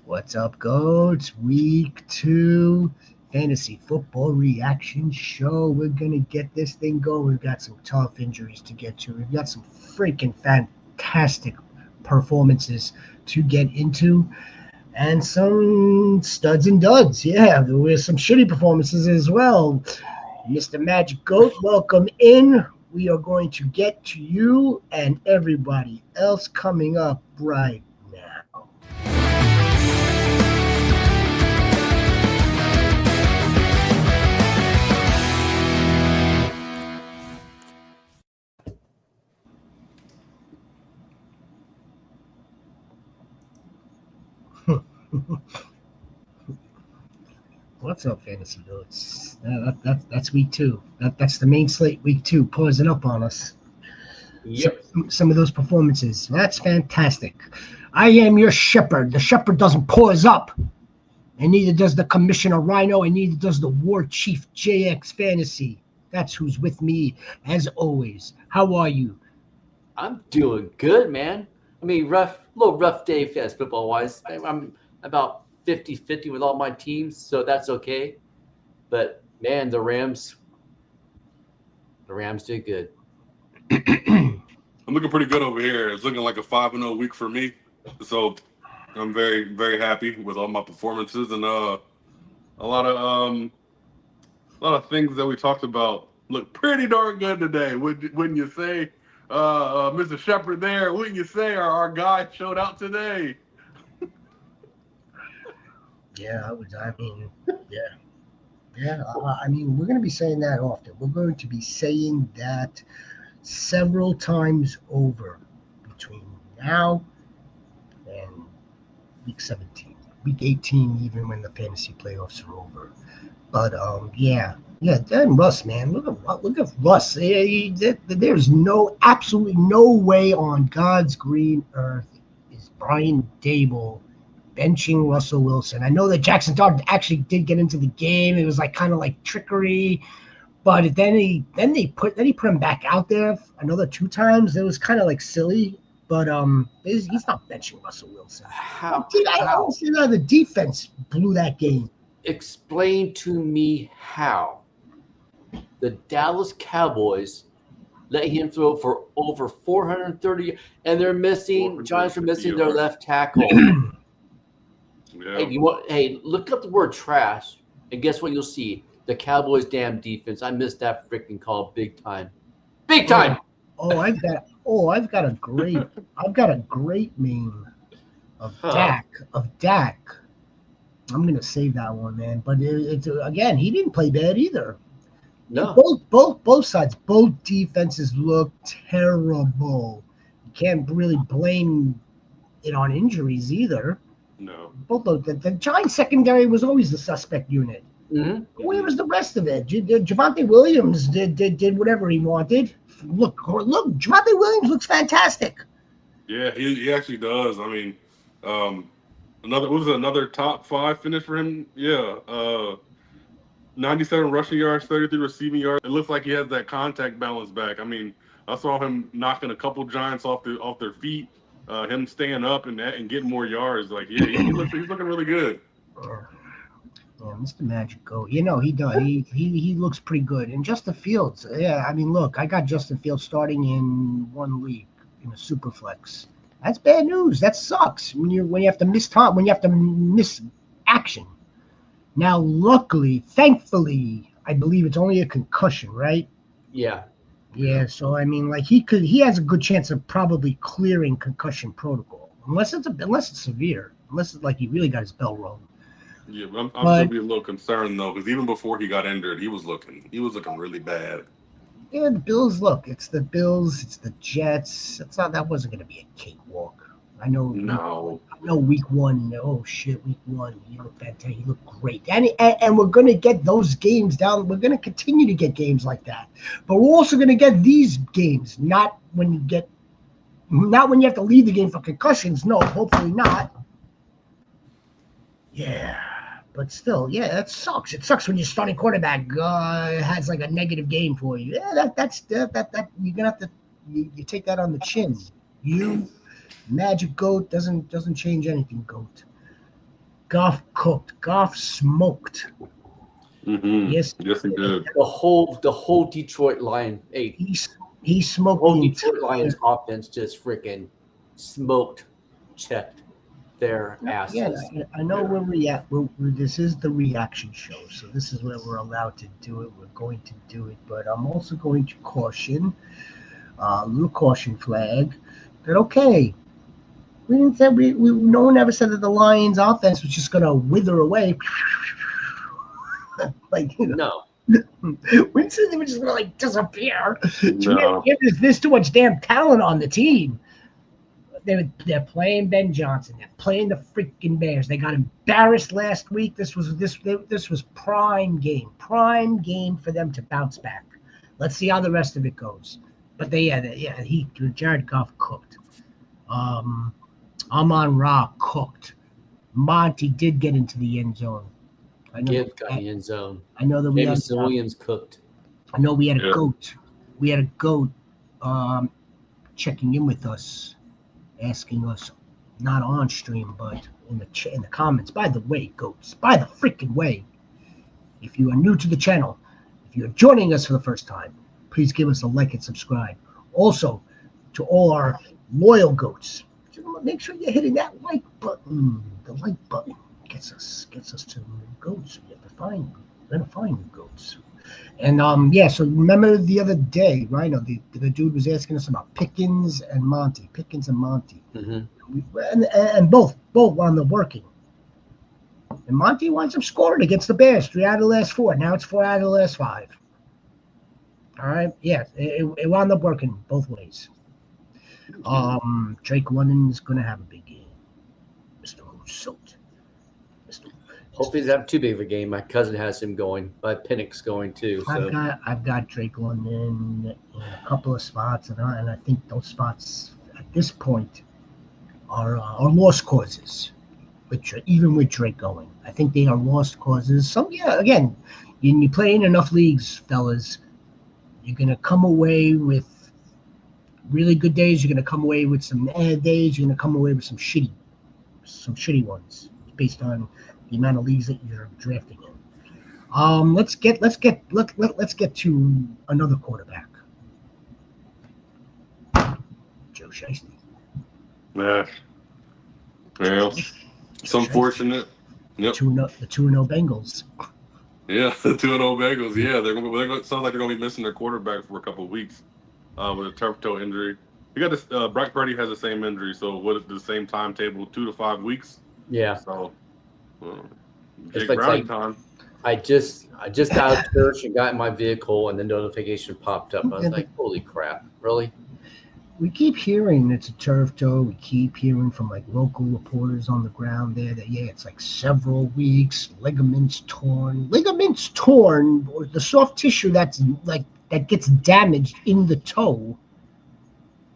What's up, Goats? Week 2 fantasy football reaction show. We're going to get this thing going. We've got some tough injuries to get to. We've got some freaking fantastic performances to get into, and some studs and duds. Yeah, there were some shitty performances as well. Mr. Magic Goat, welcome in. We are going to get to you and everybody else coming up right now. What's up, Fantasy Goats? That's week 2. That's the main slate, week 2, pausing up on us. Yep. Some of those performances. That's fantastic. I am your shepherd. The shepherd doesn't pause up. And neither does the Commissioner Rhino, and neither does the War Chief JX Fantasy. That's who's with me, as always. How are you? I'm doing good, man. I mean, little rough day fantasy football wise. I'm about 50-50 with all my teams, so that's okay. But man, the Rams did good. I'm looking pretty good over here. It's looking like a 5-0 week for me. So I'm very, very happy with all my performances and a lot of things that we talked about look pretty darn good today. Wouldn't you say? Mr. Shepard there, wouldn't you say our guy showed out today? Yeah, I mean, we're going to be saying that often. We're going to be saying that several times over between now and week 17, week 18, even when the fantasy playoffs are over. But yeah, damn Russ, man, look at Russ. There's absolutely no way on God's green earth is Brian Dable benching Russell Wilson. I know that Jackson Dart actually did get into the game. It was like kind of like trickery, but then he put him back out there another 2 times. It was kind of like silly, but he's not benching Russell Wilson. How? I don't see how the defense blew that game. Explain to me how the Dallas Cowboys let him throw for over 430, and they're missing. Giants are missing their left tackle. Yeah. Hey, look up the word trash, and guess what you'll see? The Cowboys' damn defense. I missed that freaking call big time. Big time. I've got a great meme of Dak. I'm gonna save that one, man. But it's again, he didn't play bad either. No. Both sides, both defenses look terrible. You can't really blame it on injuries either. No. Both the Giants secondary was always the suspect unit. Mm-hmm. Where was the rest of it? Javonte Williams did whatever he wanted. Look, Javonte Williams looks fantastic. Yeah, he actually does. I mean, another top 5 finish for him. Yeah, 97 rushing yards, 33 receiving yards. It looks like he has that contact balance back. I mean, I saw him knocking a couple Giants off their feet. Him staying up and getting more yards. Like, yeah, he's looking really good. Yeah, Mr. Magic Go. He does. He looks pretty good. And Justin Fields. Yeah, I mean, look, I got Justin Fields starting in one league in a super flex. That's bad news. That sucks when you have to miss time, when you have to miss action. Now, luckily, thankfully, I believe it's only a concussion, right? Yeah. Yeah, so I mean, like he has a good chance of probably clearing concussion protocol, unless it's severe, unless it's like he really got his bell rung. Yeah, but I'm still be a little concerned though, because even before he got injured, he was looking really bad. Yeah, the Bills. Look, it's the Bills. It's the Jets. That wasn't going to be a cakewalk. I know. No. Week 1. Oh shit, week 1. He looked fantastic. He looked great. And we're going to get those games down. We're going to continue to get games like that. But we're also going to get these games. Not when you have to leave the game for concussions. No, hopefully not. Yeah. But still, yeah, that sucks. It sucks when your starting quarterback has like a negative game for you. Yeah, that you're gonna have to you take that on the chin. You Magic Goat doesn't change anything, Goat. Goff cooked. Goff smoked. Mm-hmm. Yes, Yes, he did. The whole Detroit Lion, hey, he the smoked whole the Detroit entire. Lions offense just freaking smoked, checked their Yeah, asses. I know where we at. This is the reaction show, so this is where we're allowed to do it. We're going to do it, but I'm also going to caution, a little caution flag, that okay, we didn't say no one ever said that the Lions' offense was just gonna wither away, like No, we said they were just gonna like disappear. No. There's too much damn talent on the team. They're playing Ben Johnson. They're playing the freaking Bears. They got embarrassed last week. This was prime game for them to bounce back. Let's see how the rest of it goes. But Jared Goff cooked. Amon-Ra cooked. Monty did get into the end zone. Gibbs got in the end zone. I know that we had. Jameson Williams cooked. I know we had a Yeah. goat. We had a goat checking in with us, asking us, not on stream, but in the comments. By the way, goats, by the freaking way, if you are new to the channel, if you're joining us for the first time, please give us a like and subscribe. Also, to all our loyal goats, make sure you're hitting that like button. The like button gets us to new goats. We have to find them. We're gonna find new goats. And so remember the other day, right? The dude was asking us about Pickens and Monty. Mm-hmm. And both wound up working. And Monty winds up scoring against the Bears 3 out of the last 4. Now it's 4 out of the last 5. All right, yeah, it wound up working both ways. Drake London is going to have a big game. Mr. Rousseau. Hopefully, he doesn't have too big of a game. My cousin has him going. My Pennick's going too. So I've got Drake London in a couple of spots, and I think those spots at this point are lost causes. Even with Drake going, I think they are lost causes. Again, you play in enough leagues, fellas, you're gonna come away with really good days. You're gonna come away with some days. You're gonna come away with some shitty ones based on the amount of leagues that you're drafting in. Let's get to another quarterback. Joe Shiesty. Yeah. Well, it's unfortunate. Yep. The 2-0 Bengals. Yeah, the 2-0 Bengals. Yeah, sounds like they're gonna be missing their quarterback for a couple of weeks with a turf toe injury. You got this. Brock Purdy has the same injury, so what is the same timetable? 2 to 5 weeks. yeah, So, It's Jake like Browning time. I just got out of church and got in my vehicle, and the notification popped up. I was like, "Holy crap! Really?" We keep hearing it's a turf toe. We keep hearing from like local reporters on the ground there that it's like several weeks, ligaments torn, or the soft tissue that gets damaged in the toe.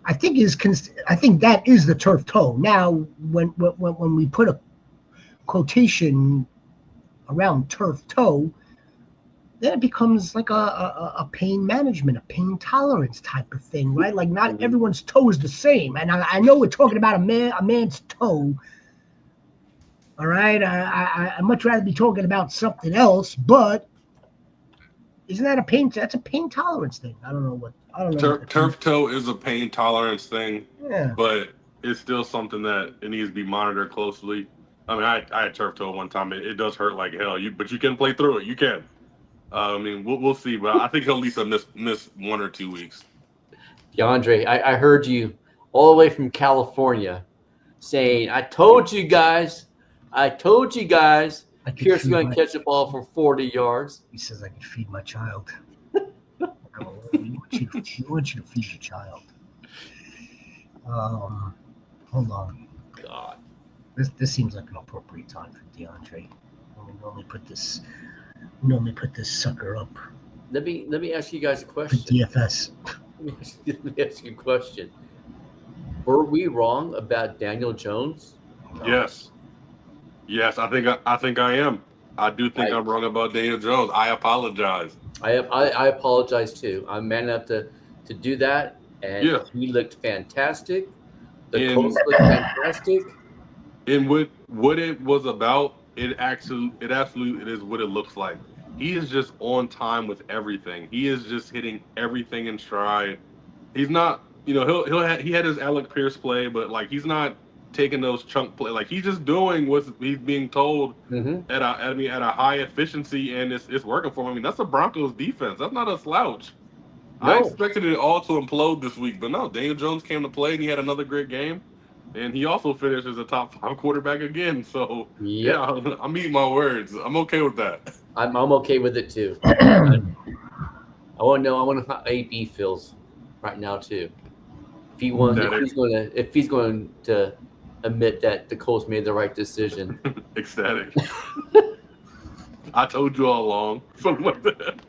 I think that is the turf toe. Now, when we put a quotation around turf toe, then it becomes like a pain management, a pain tolerance type of thing, right? Like not everyone's toe is the same. And I know we're talking about a man's toe. All right. I'd much rather be talking about something else, but isn't that a pain? That's a pain tolerance thing. I don't know. Turf toe is a pain tolerance thing, Yeah. but it's still something that it needs to be monitored closely. I mean, I had turf toe one time. It does hurt like hell. But you can play through it. You can. I mean, we'll see, but I think he'll at least miss 1 or 2 weeks. DeAndre, I heard you all the way from California saying, I told you guys, Pierce is going to catch the ball for 40 yards. He says I can feed my child. We want you to feed your child. Hold on. God. This seems like an appropriate time for DeAndre. We normally put this sucker up Let me ask you guys a for question. DFS. Let me ask you a question. Were we wrong about Daniel Jones? Yes, I think I am. I do think I'm wrong about Daniel Jones. I apologize. I apologize too. I'm man enough to do that, and he looked fantastic. The Colts looked fantastic. And what it was about it absolutely it is what it looks like. He is just on time with everything. He is just hitting everything in stride. He's not, he had his Alec Pierce play, but like he's not taking those chunk play. Like he's just doing what he's being told at a high efficiency, and it's working for him. I mean, that's the Broncos defense. That's not a slouch. No. I expected it all to implode this week, but no. Daniel Jones came to play, and he had another great game, and he also finished as a top 5 quarterback again. So yeah, I'm eating my words. I'm okay with that. I'm okay with it too. I want to know. I want to know how AB feels right now too. If he's going to admit that the Colts made the right decision. Ecstatic. I told you all along. Something like that.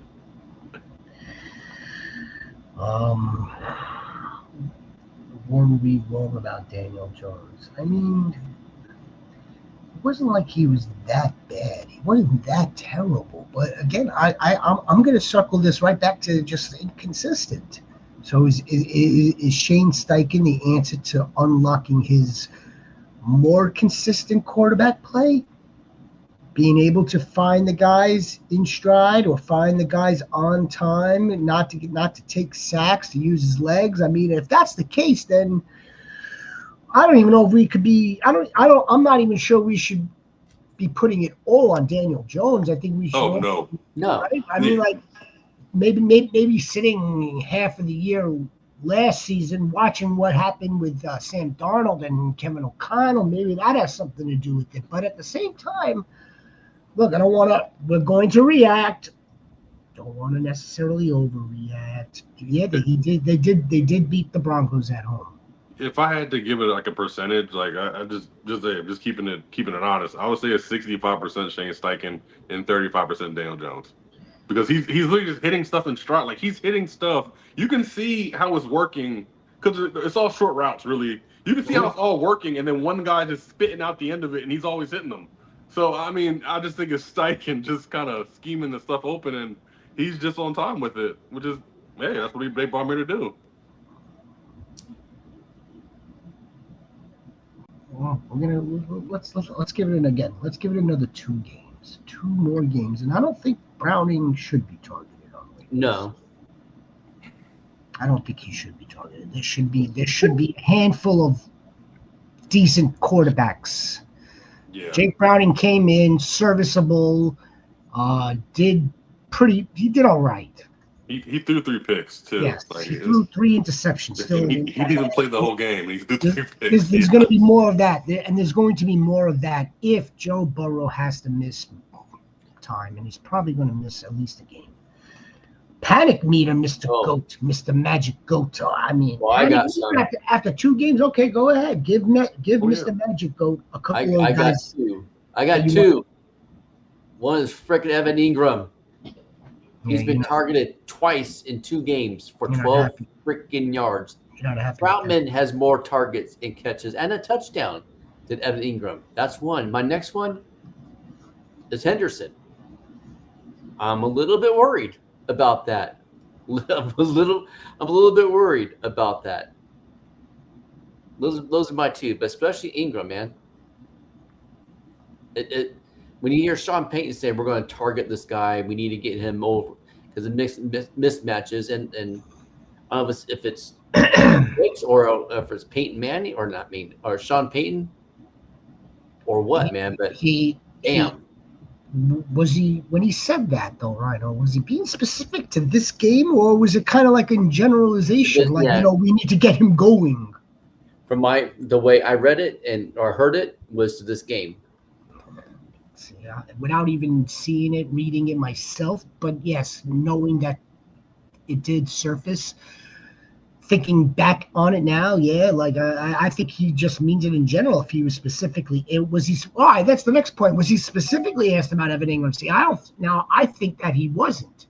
Were we wrong about Daniel Jones? I mean, it wasn't like he was that bad. He wasn't that terrible. But again, I'm going to circle this right back to just inconsistent. So is Shane Steichen the answer to unlocking his more consistent quarterback play? Being able to find the guys in stride or find the guys on time, not to take sacks, to use his legs. I mean, if that's the case, then I don't even know if we could be. I'm not even sure we should be putting it all on Daniel Jones. I think we should. Oh no. Right? I mean, like maybe sitting half of the year last season watching what happened with Sam Darnold and Kevin O'Connell. Maybe that has something to do with it. But at the same time, look, I don't want to. We're going to react. Don't want to necessarily overreact. Yeah, they did beat the Broncos at home. If I had to give it like a percentage, like I just keeping it honest, I would say a 65% Shane Steichen and 35% Daniel Jones, because he's literally just hitting stuff in stride. Like he's hitting stuff. You can see how it's working because it's all short routes. Really, you can see how it's all working, and then one guy just spitting out the end of it, and he's always hitting them. So, I mean, I just think it's Steichen just kind of scheming the stuff open, and he's just on time with it, which is, hey, that's what they brought me to do. Well, let's give it again. Let's give it another 2 games, 2 more games, and I don't think Browning should be targeted on waivers. No, I don't think he should be targeted. There should be a handful of decent quarterbacks. Yeah. Jake Browning came in serviceable, he did all right. He threw 3 picks too. Yes, he threw 3 interceptions. Still, he didn't even play the whole game. He threw 3 picks. There's going to be more of that, and there's going to be more of that if Joe Burrow has to miss time, and he's probably going to miss at least a game. Panic meter, Mr. Goat, Mr. Magic Goat. I mean, I got some. After 2 games, okay, go ahead. Give Mr. Magic Goat a couple of guys. I got 2. One is frickin' Evan Ingram. He's been targeted twice in 2 games for 12 freaking yards. Troutman has more targets and catches and a touchdown than Evan Ingram. That's one. My next one is Henderson. I'm a little bit worried about that. I'm a little bit worried about that. Those are my 2, but especially Ingram, man. When you hear Sean Payton say we're going to target this guy, we need to get him over because of mismatches, and I don't know if it's or if it's Peyton Manning or not me or Sean Payton or what, man. But was he when he said that though, right? Or was he being specific to this game, or was it kind of like in generalization, we need to get him going? From the way I read it or heard it was to this game. Without even seeing it, reading it myself, but yes, knowing that it did surface, thinking back on it now, I think he just means it in general. If he was specifically, that's the next point. Was he specifically asked about Evan Ingram? I think that he wasn't.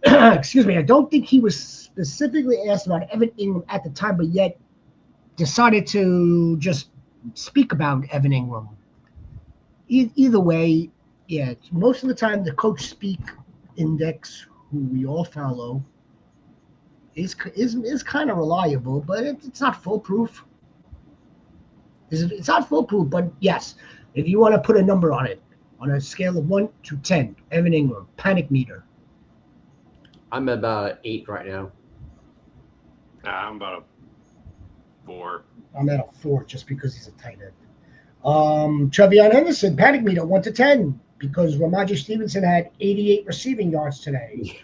Excuse me. I don't think he was specifically asked about Evan Ingram at the time, but yet decided to just speak about Evan Ingram. Either way, most of the time the coach speak index, who we all follow, is kind of reliable, but it's not foolproof. It's not foolproof, but yes, if you want to put a number on it, On a scale of 1 to 10, Evan Ingram, panic meter. I'm about an 8 right now. I'm about a 4. I'm at a 4 just because he's a tight end. Trevion Henderson, panic meter, 1 to 10, because Ramondre Stevenson had 88 receiving yards today.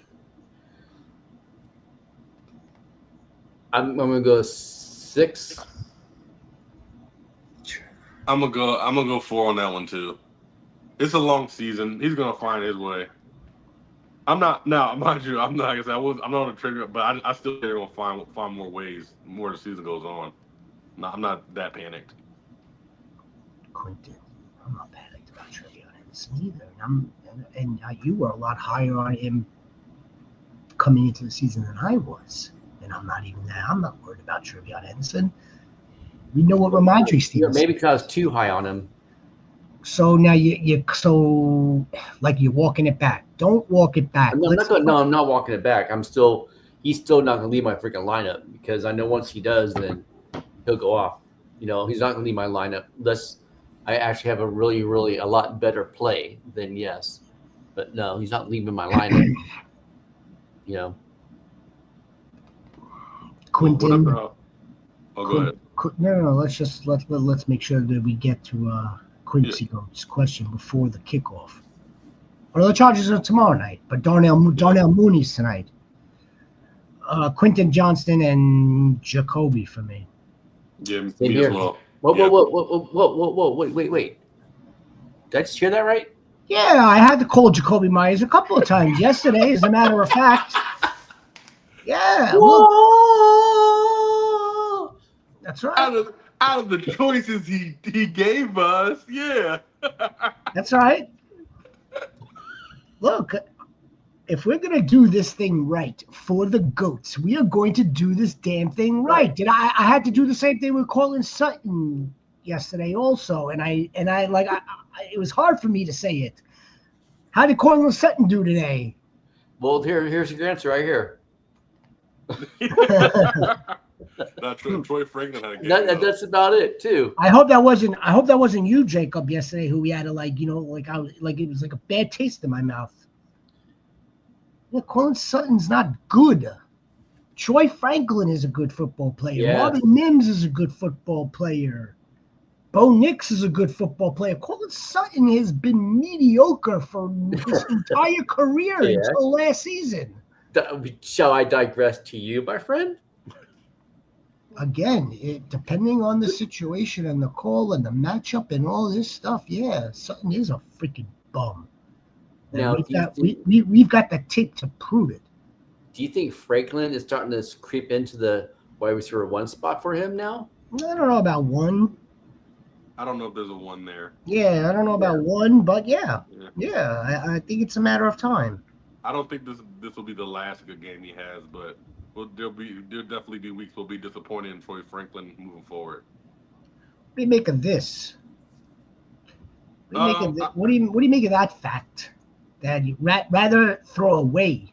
I'm gonna go 6. I'm gonna go 4 on that one too. It's a long season. He's gonna find his way. I'm not now, mind you. I'm not. Like I said, I'm not on the trigger, but I still think they're gonna find more ways more the season goes on. No, I'm not that panicked. Quentin, I'm not panicked about Trevion Henderson either, and you were a lot higher on him coming into the season than I was, and I'm not even that. I'm not worried about Trevion Henderson. We know what Ramondre Stevenson. Maybe because I was too high on him. So now you're walking it back. Don't walk it back. I'm not walking it back. He's still not gonna leave my freaking lineup because I know once he does, then he'll go off. He's not gonna leave my lineup unless I actually have a really, really a lot better play. Then yes, but no, he's not leaving my lineup. Quentin. Go ahead. No. Let's make sure that we get to Quincy Goats' question before the kickoff. Well, the Chargers are tomorrow night, but Darnell Mooney's tonight. Quentin Johnston and Jacoby for me. Yeah, me as well. Whoa, wait. Did I just hear that right? Yeah, I had to call Jacoby Myers a couple of times yesterday, as a matter of fact. Yeah. Whoa! That's right. Out of the choices he gave us, yeah. That's right. Look, if we're gonna do this thing right for the Goats, we are going to do this damn thing right. I had to do the same thing with Cortland Sutton yesterday also, and it was hard for me to say it. How did Cortland Sutton do today? Well, here's your answer right here. Troy Franklin had a game. That's about it too. I hope that wasn't you, Jacob, yesterday, who we had to it was like a bad taste in my mouth. Look, Cortland Sutton's not good. Troy Franklin is a good football player. Yes. Marvin Mims is a good football player. Bo Nix is a good football player. Cortland Sutton has been mediocre for his entire career until last season. Shall I digress to you, my friend? Again, depending on the situation and the call and the matchup and all this stuff, Sutton is a freaking bum. Now, we've got the tape to prove it. Do you think Franklin is starting to creep into the wide receiver 1 spot for him now? I don't know about 1. I don't know if there's a 1 there. Yeah, I don't know about 1, but I think it's a matter of time. I don't think this will be the last good game he has, but there'll definitely be weeks we'll be disappointed in Troy Franklin moving forward. What do you make of this? What do you make of that fact that you rather throw away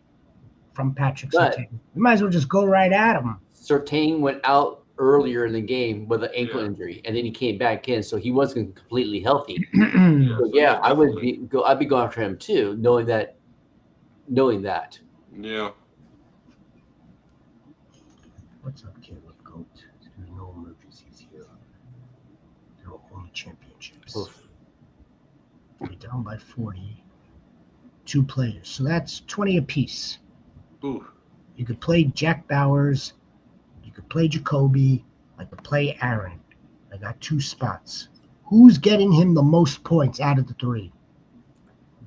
from Patrick Surtain? You might as well just go right at him. Surtain went out earlier in the game with an ankle injury, and then he came back in, so he wasn't completely healthy. I'd be going after him too, knowing that. Yeah. What's up, Caleb Goat? There's no emergencies here. There are only championships. Oof. We're down by 40. 2 players, so that's 20 apiece. Ooh. You could play Jack Bowers. You could play Jacoby. I could play Aaron. I got 2 spots. Who's getting him the most points out of the 3?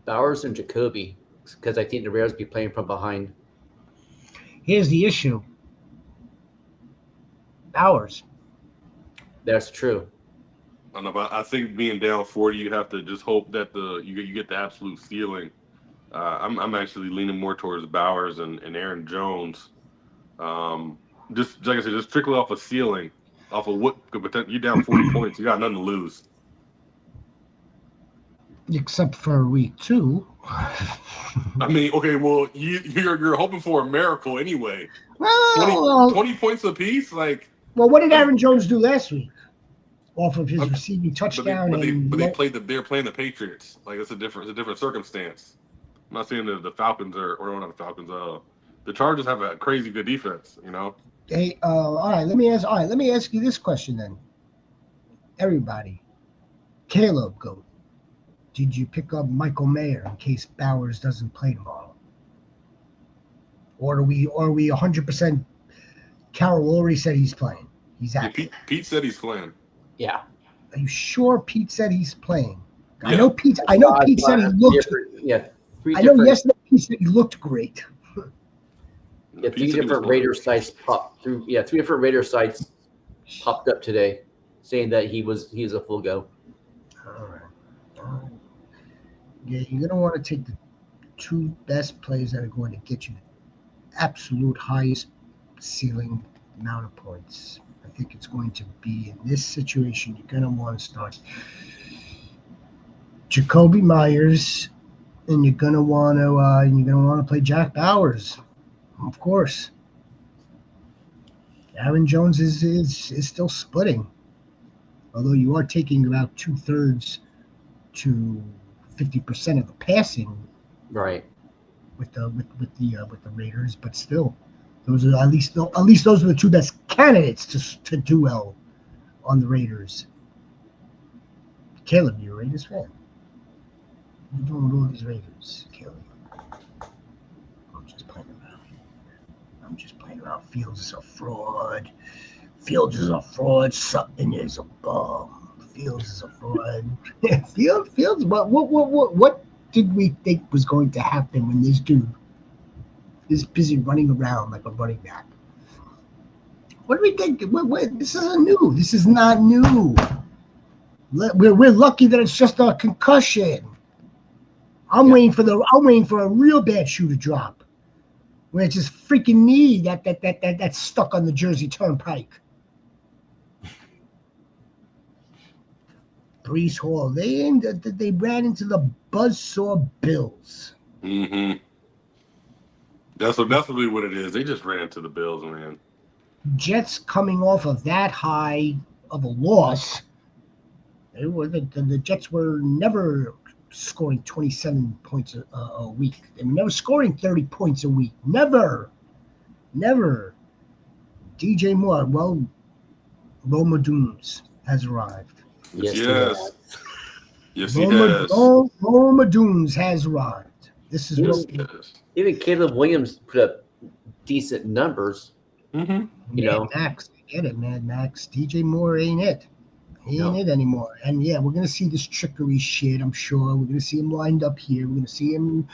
Bowers and Jacoby, because I think the Bears be playing from behind. Here's the issue. Bowers. That's true. I don't know, but I think being down 40, you have to just hope that you get the absolute ceiling. I'm actually leaning more towards Bowers and Aaron Jones. Just like I said, just strictly off a ceiling, off of what could potentially. You're down 40 points. You got nothing to lose. Except for week 2. I mean, okay, well, you're hoping for a miracle anyway. Well, 20 points apiece, like. Well, what did Aaron Jones do last week? off of his receiving touchdown. But they played they're playing the Patriots. Like it's a different circumstance. I'm not saying that the Falcons or not the Falcons. The Chargers have a crazy good defense. You know. Hey, all right. Let me ask you this question then. Everybody, Caleb, go. Did you pick up Michael Mayer in case Bowers doesn't play tomorrow? Or are we 100%? Carroll already said he's playing. He's active. Yeah, Pete said he's playing. Yeah. Are you sure Pete said he's playing? Yeah. I know Pete said he looked. Yeah. I know yesterday Pete said he looked great. Yeah, three different Raider sites popped through. Yeah, 3 different Raider sites popped up today, saying that he's a full go. All right. Yeah, you're gonna want to take the 2 best players that are going to get you the absolute highest ceiling amount of points. I think it's going to be in this situation. You're gonna want to start Jacoby Myers, and you're gonna want to play Jack Bowers. Of course, Aaron Jones is still splitting, although you are taking about 2/3 to 50% of the passing, right? With the Raiders, but still, those are at least those are the 2 best candidates to do well on the Raiders. Caleb, you're a Raiders fan. What are you doing with all these Raiders, Caleb? I'm just playing around. Fields is a fraud. Sutton is a bum. Fields is a fraud. Fields. What did we think was going to happen when this dude is busy running around like a running back? What do we think? This isn't new. This is not new. We're lucky that it's just a concussion. I'm waiting for a real bad shoe to drop. Where it's his freaking knee that's stuck on the Jersey Turnpike. Breece Hall, they ran into the buzzsaw Bills. Mm-hmm. That's really what it is. They just ran into the Bills, man. Jets coming off of that high of a loss. The Jets were never scoring 27 points a week. They were never scoring 30 points a week. Never. DJ Moore, well, Roma Dooms has arrived. Yes, he has. Roma Dooms has arrived. This is even Caleb Williams put up decent numbers. Mm-hmm. You know, Max, get it, Mad Max. DJ Moore ain't it. He ain't it anymore. And yeah, we're gonna see this trickery shit. I'm sure we're gonna see him lined up here. We're gonna see him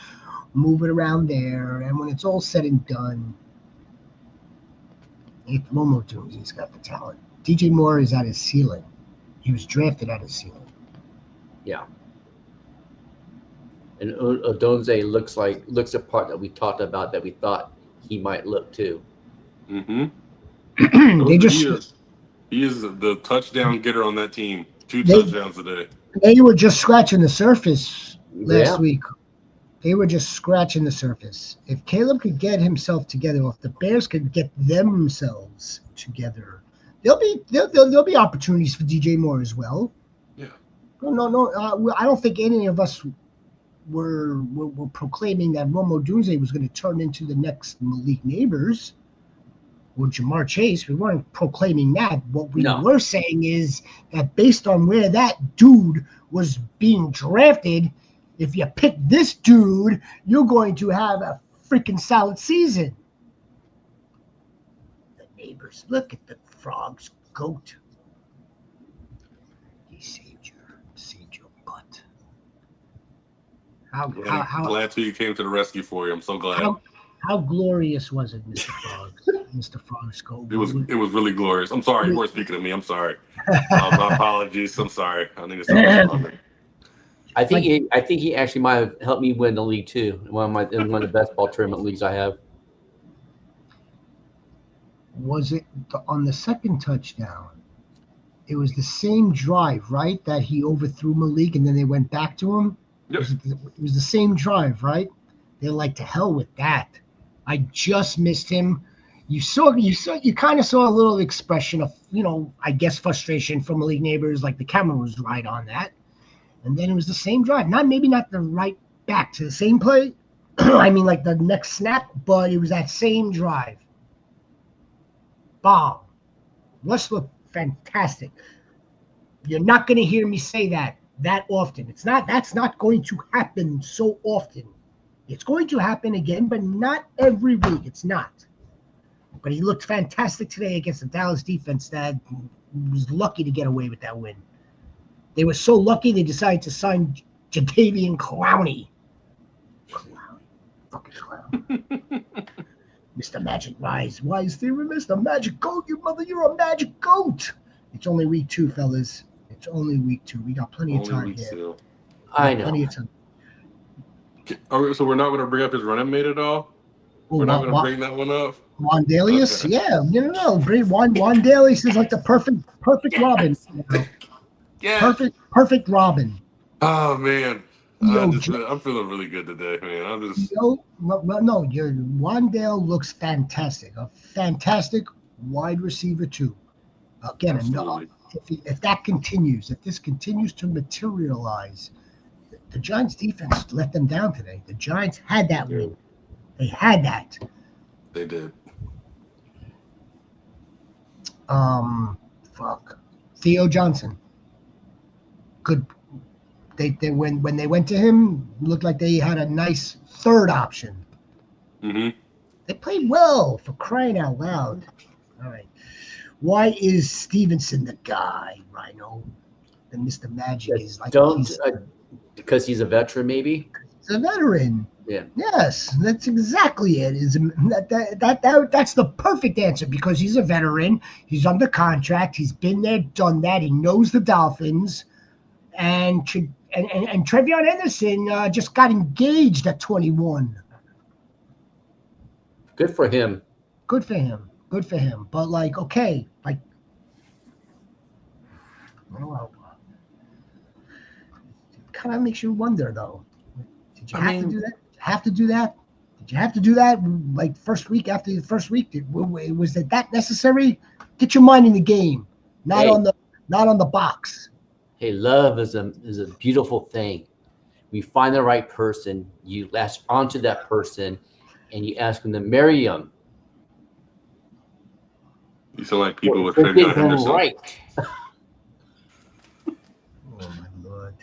moving around there. And when it's all said and done, if Momo Dooms, he's got the talent. DJ Moore is at his ceiling. He was drafted at his ceiling. Yeah. And Odunze looks the part that we talked about that we thought he might look too. Mm-hmm. He is the touchdown getter on that team. 2 touchdowns today. They were just scratching the surface last week. They were just scratching the surface. If Caleb could get himself together, if the Bears could get themselves together, there'll be opportunities for DJ Moore as well. Yeah. No. I don't think any of us were proclaiming that Rome Odunze was going to turn into the next Malik Neighbors or Jamar Chase. We weren't proclaiming that. What we were saying is that based on where that dude was being drafted, if you pick this dude, you're going to have a freaking solid season. The Neighbors, look at the frogs, goat. He saved your butt. How glad to you came to the rescue for you. I'm so glad. How glorious was it, Mr. Frogs? Mr. Frogs, go. It was really glorious. I'm sorry, you weren't speaking to me. I'm sorry. My apologies. I'm sorry. I think it's I think he actually might have helped me win the league too. In one of the best ball tournament leagues I have. Was it on the second touchdown? It was the same drive, right? That he overthrew Malik and then they went back to him. Yep. It was the same drive, right? They're like, to hell with that. I just missed him. you kind of saw a little expression of, I guess frustration from Malik Neighbors, like the camera was right on that. And then it was the same drive. Maybe not the right back to the same play. I mean, like the next snap, but it was that same drive. Bomb. Russ looked fantastic. You're not going to hear me say that often. That's not going to happen so often. It's going to happen again, but not every week. It's not. But he looked fantastic today against the Dallas defense that was lucky to get away with that win. They were so lucky they decided to sign Jadeveon Clowney. Fucking clown. Mr. Magic Rise. Why is there a Mr. Magic Goat? You're a magic goat. It's only week 2, fellas. It's only week 2. We got plenty of time here. I know. Plenty of time. So we're not going to bring up his running mate at all? We're not going to bring that one up? Wandalius? Okay. Yeah. No. Wandalius is like the perfect Robin. Yeah. Perfect Robin. Oh, man. I'm feeling really good today, man. Wandale looks fantastic. A fantastic wide receiver, too. Again, if that continues, if this continues to materialize, the Giants defense let them down today. The Giants had that win. They had that. They did. Theo Johnson. Good. When they went to him, looked like they had a nice third option. Mm-hmm. They played well, for crying out loud. All right. Why is Stevenson the guy, Rhino? And Mr. Magic is like because he's a veteran, maybe. He's a veteran. Yeah. Yes, that's exactly it. That's the perfect answer, because he's a veteran. He's under contract. He's been there, done that. He knows the Dolphins, and Trevion Henderson just got engaged at 21. Good for him. Good for him. But okay, I don't know. It kind of makes you wonder, though. Did you have to do that? Did you have to do that? Like after the first week, was that necessary? Get your mind in the game, not on the box. Hey, love is a beautiful thing. We find the right person, you latch onto that person, and you ask them to marry them. You sound like people with Trevion Henderson. Right. Oh my Lord,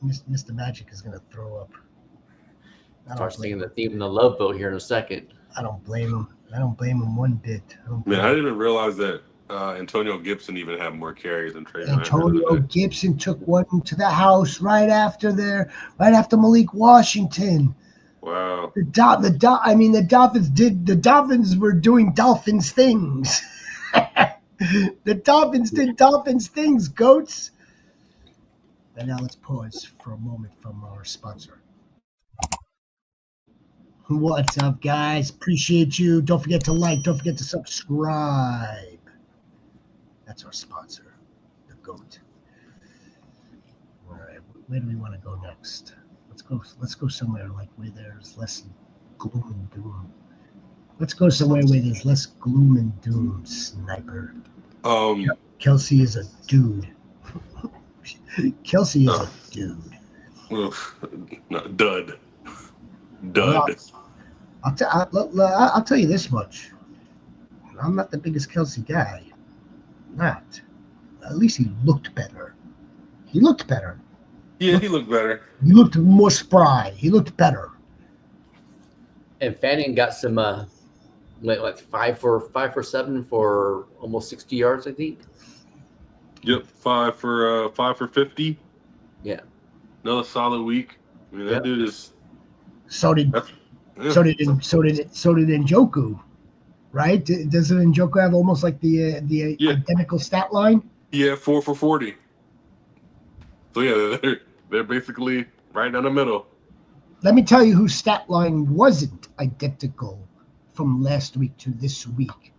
Mr. Magic is gonna throw up. Start singing the theme in the Love Boat here in a second. I don't blame him one bit. I didn't realize that Antonio Gibson even had more carries than Trevion. Antonio Gibson took one to the house right after Malik Washington. Wow. The Dolphins were doing Dolphins things. The Dolphins did Dolphins things, goats. And now let's pause for a moment from our sponsor. What's up, guys? Appreciate you. Don't forget to like. Don't forget to subscribe. That's our sponsor, the GOAT. All right, where do we want to go next? Let's go somewhere like where there's less gloom and doom. Let's go somewhere where there's less gloom and doom, sniper. Kelsey is a dude. Kelsey is a dude. No, dud. Well, I'll tell you this much. I'm not the biggest Kelsey guy. Not. At least he looked better. Yeah, he looked better. He looked more spry. He looked better. And Fanning got some like 5 for 7 for almost 60 yards, I think. Yep, 5 for 50. Yeah. Another solid week. I mean, that dude is. So did Njoku, right? Doesn't Njoku have almost like the identical stat line? Yeah, 4 for 40. So yeah, they're basically right down the middle. Let me tell you whose stat line wasn't identical from last week to this week.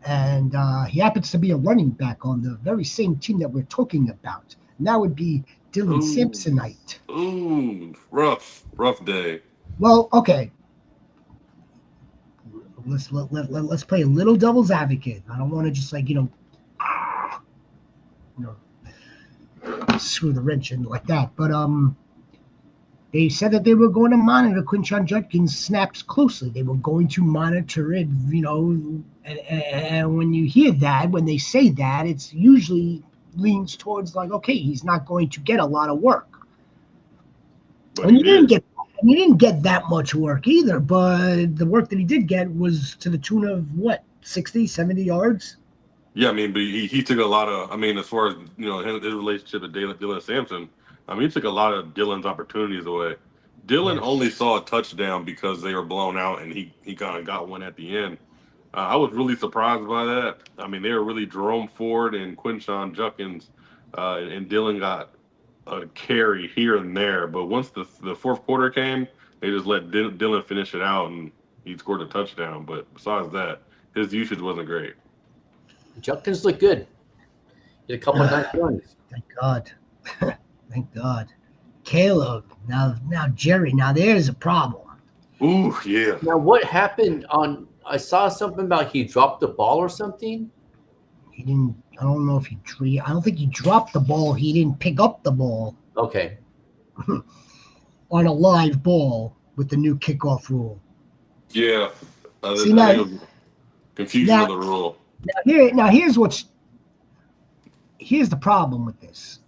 And he happens to be a running back on the very same team that we're talking about. And that would be Dylan Sampsonite. Ooh, rough day. Well, okay. let's play a little devil's advocate. I don't want to just like screw the wrench in like that. But they said that they were going to monitor Quinshon Judkins' snaps closely. They were going to monitor it, and when you hear that, when they say that, it's usually leans towards like, okay, he's not going to get a lot of work. But And he didn't get that much work either, but the work that he did get was to the tune of what, 60, 70 yards? Yeah, I mean, but he took a lot of, I mean, as far as, his relationship with Dylan Sampson, I mean, he took a lot of Dylan's opportunities away. Dylan only saw a touchdown because they were blown out, and he kind of got one at the end. I was really surprised by that. I mean, they were really Jerome Ford and Quinshon Judkins, and Dylan got a carry here and there. But once the fourth quarter came, they just let Dylan finish it out, and he scored a touchdown. But besides that, his usage wasn't great. Judkins looked good. Did a couple of nice runs. Thank God. Thank God. Caleb, now Jerry, now there's a problem. Ooh, yeah. Now, what happened on? I saw something about he dropped the ball or something. He didn't. I don't know if I don't think he dropped the ball. He didn't pick up the ball. Okay. On a live ball with the new kickoff rule. Yeah. See, now, confusion of the rule. Here's the problem with this.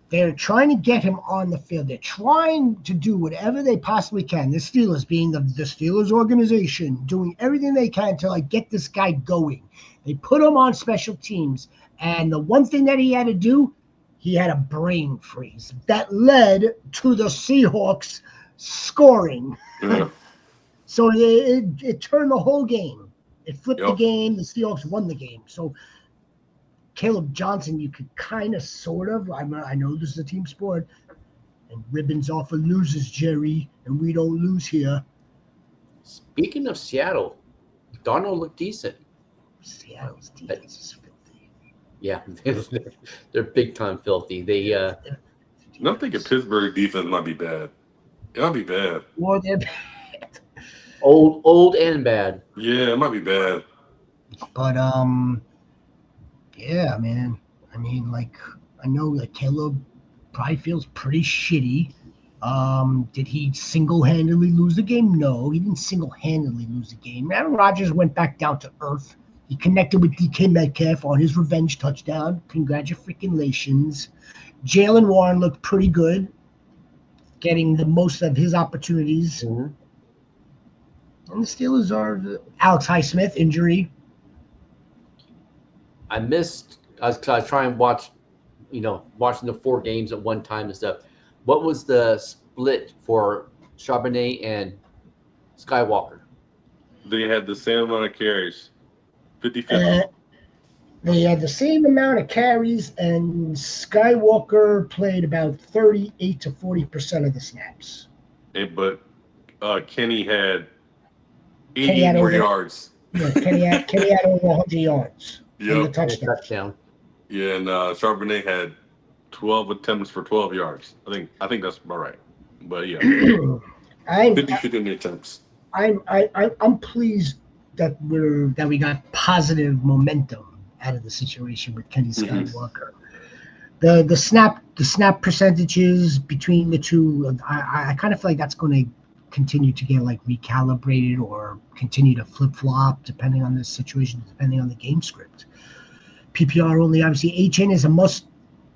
They're trying to get him on the field. They're trying to do whatever they possibly can. The Steelers, being the Steelers organization, doing everything they can to like get this guy going. They put him on special teams, and the one thing that he had to do, he had a brain freeze that led to the Seahawks scoring. Yeah. So it turned the whole game. It flipped the game. The Seahawks won the game. So Caleb Johnson, you could kind of, sort of, I know this is a team sport, and ribbons off of losers, Jerry, and we don't lose here. Speaking of Seattle, Darnold looked decent. Seattle's defense is filthy. Yeah, they're big time filthy. I'm thinking Pittsburgh defense might be bad. It might be bad. Well, they're bad. Old and bad. Yeah, it might be bad. But yeah, man. I mean, like, I know that Caleb probably feels pretty shitty. Did he single-handedly lose the game? No, he didn't single-handedly lose the game. Aaron Rodgers went back down to earth. He connected with DK Metcalf on his revenge touchdown. Congratulations. Jalen Warren looked pretty good, getting the most of his opportunities. Mm-hmm. And the Steelers are Alex Highsmith injury. I was trying to watch, watching the 4 games at one time and stuff. What was the split for Charbonnet and Skywalker? They had the same amount of carries, 50-50. They had the same amount of carries, and Skywalker played about 38 to 40% of the snaps. But Kenny had 80 more yards. Yeah, Kenny had over 100 yards. Yep. Touchdown. Yeah, and Charbonnet had 12 attempts for 12 yards. I think that's about right. But yeah, 50 attempts. I'm pleased that we got positive momentum out of the situation with Kenny Skywalker. Mm-hmm. The snap percentages between the two, I kind of feel like that's going to continue to get like recalibrated or continue to flip-flop depending on the situation, depending on the game script. PPR only, obviously. A-Chain is a must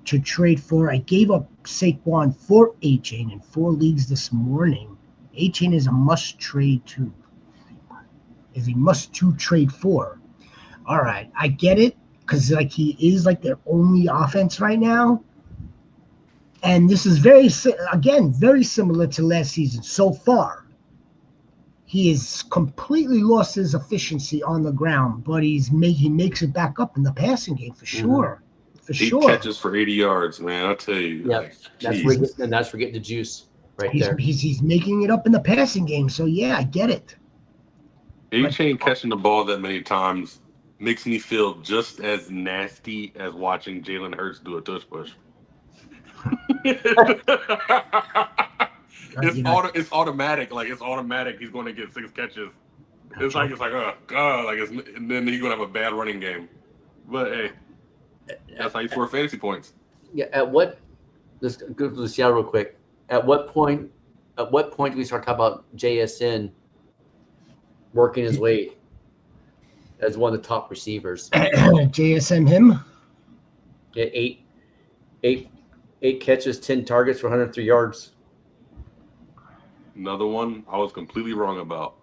to trade for. I gave up Saquon for A-Chain in 4 leagues this morning. A-Chain is a must trade too. Is a must to trade for. All right, I get it, because like he is like their only offense right now. And this is very similar to last season so far. He has completely lost his efficiency on the ground, but he makes it back up in the passing game for sure. Mm-hmm. For 8 catches for 80 yards, man. I'll tell you. Yeah, that's where getting the juice there. He's making it up in the passing game. So yeah, I get it. A-Chain catching the ball that many times makes me feel just as nasty as watching Jalen Hurts do a tush push. It's automatic. Like, it's automatic. He's going to get 6 catches. It's like oh god, and then he's gonna have a bad running game. But hey, that's how you score fantasy points. Yeah. Let's go to the Seattle real quick. At what point do we start talking about JSN working his way as one of the top receivers? JSM him. Yeah, eight catches, 10 targets for 103 yards. Another one I was completely wrong about.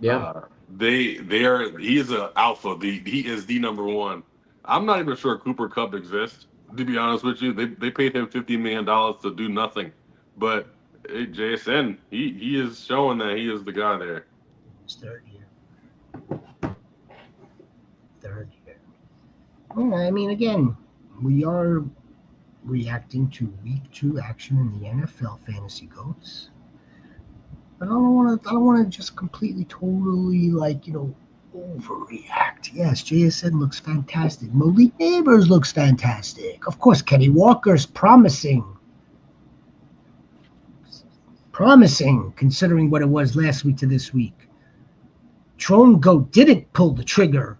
Yeah. He is an alpha. He is the number one. I'm not even sure Cooper Kupp exists. To be honest with you, they paid him $50 million to do nothing. But JSN, he is showing that he is the guy there. His third year. Well, I mean, again, we are reacting to week 2 action in the NFL Fantasy Goats. But I don't want to just completely, totally, overreact. Yes, JSN looks fantastic. Malik Neighbors looks fantastic. Of course, Kenny Walker's promising. Promising, considering what it was last week to this week. Trone Goat didn't pull the trigger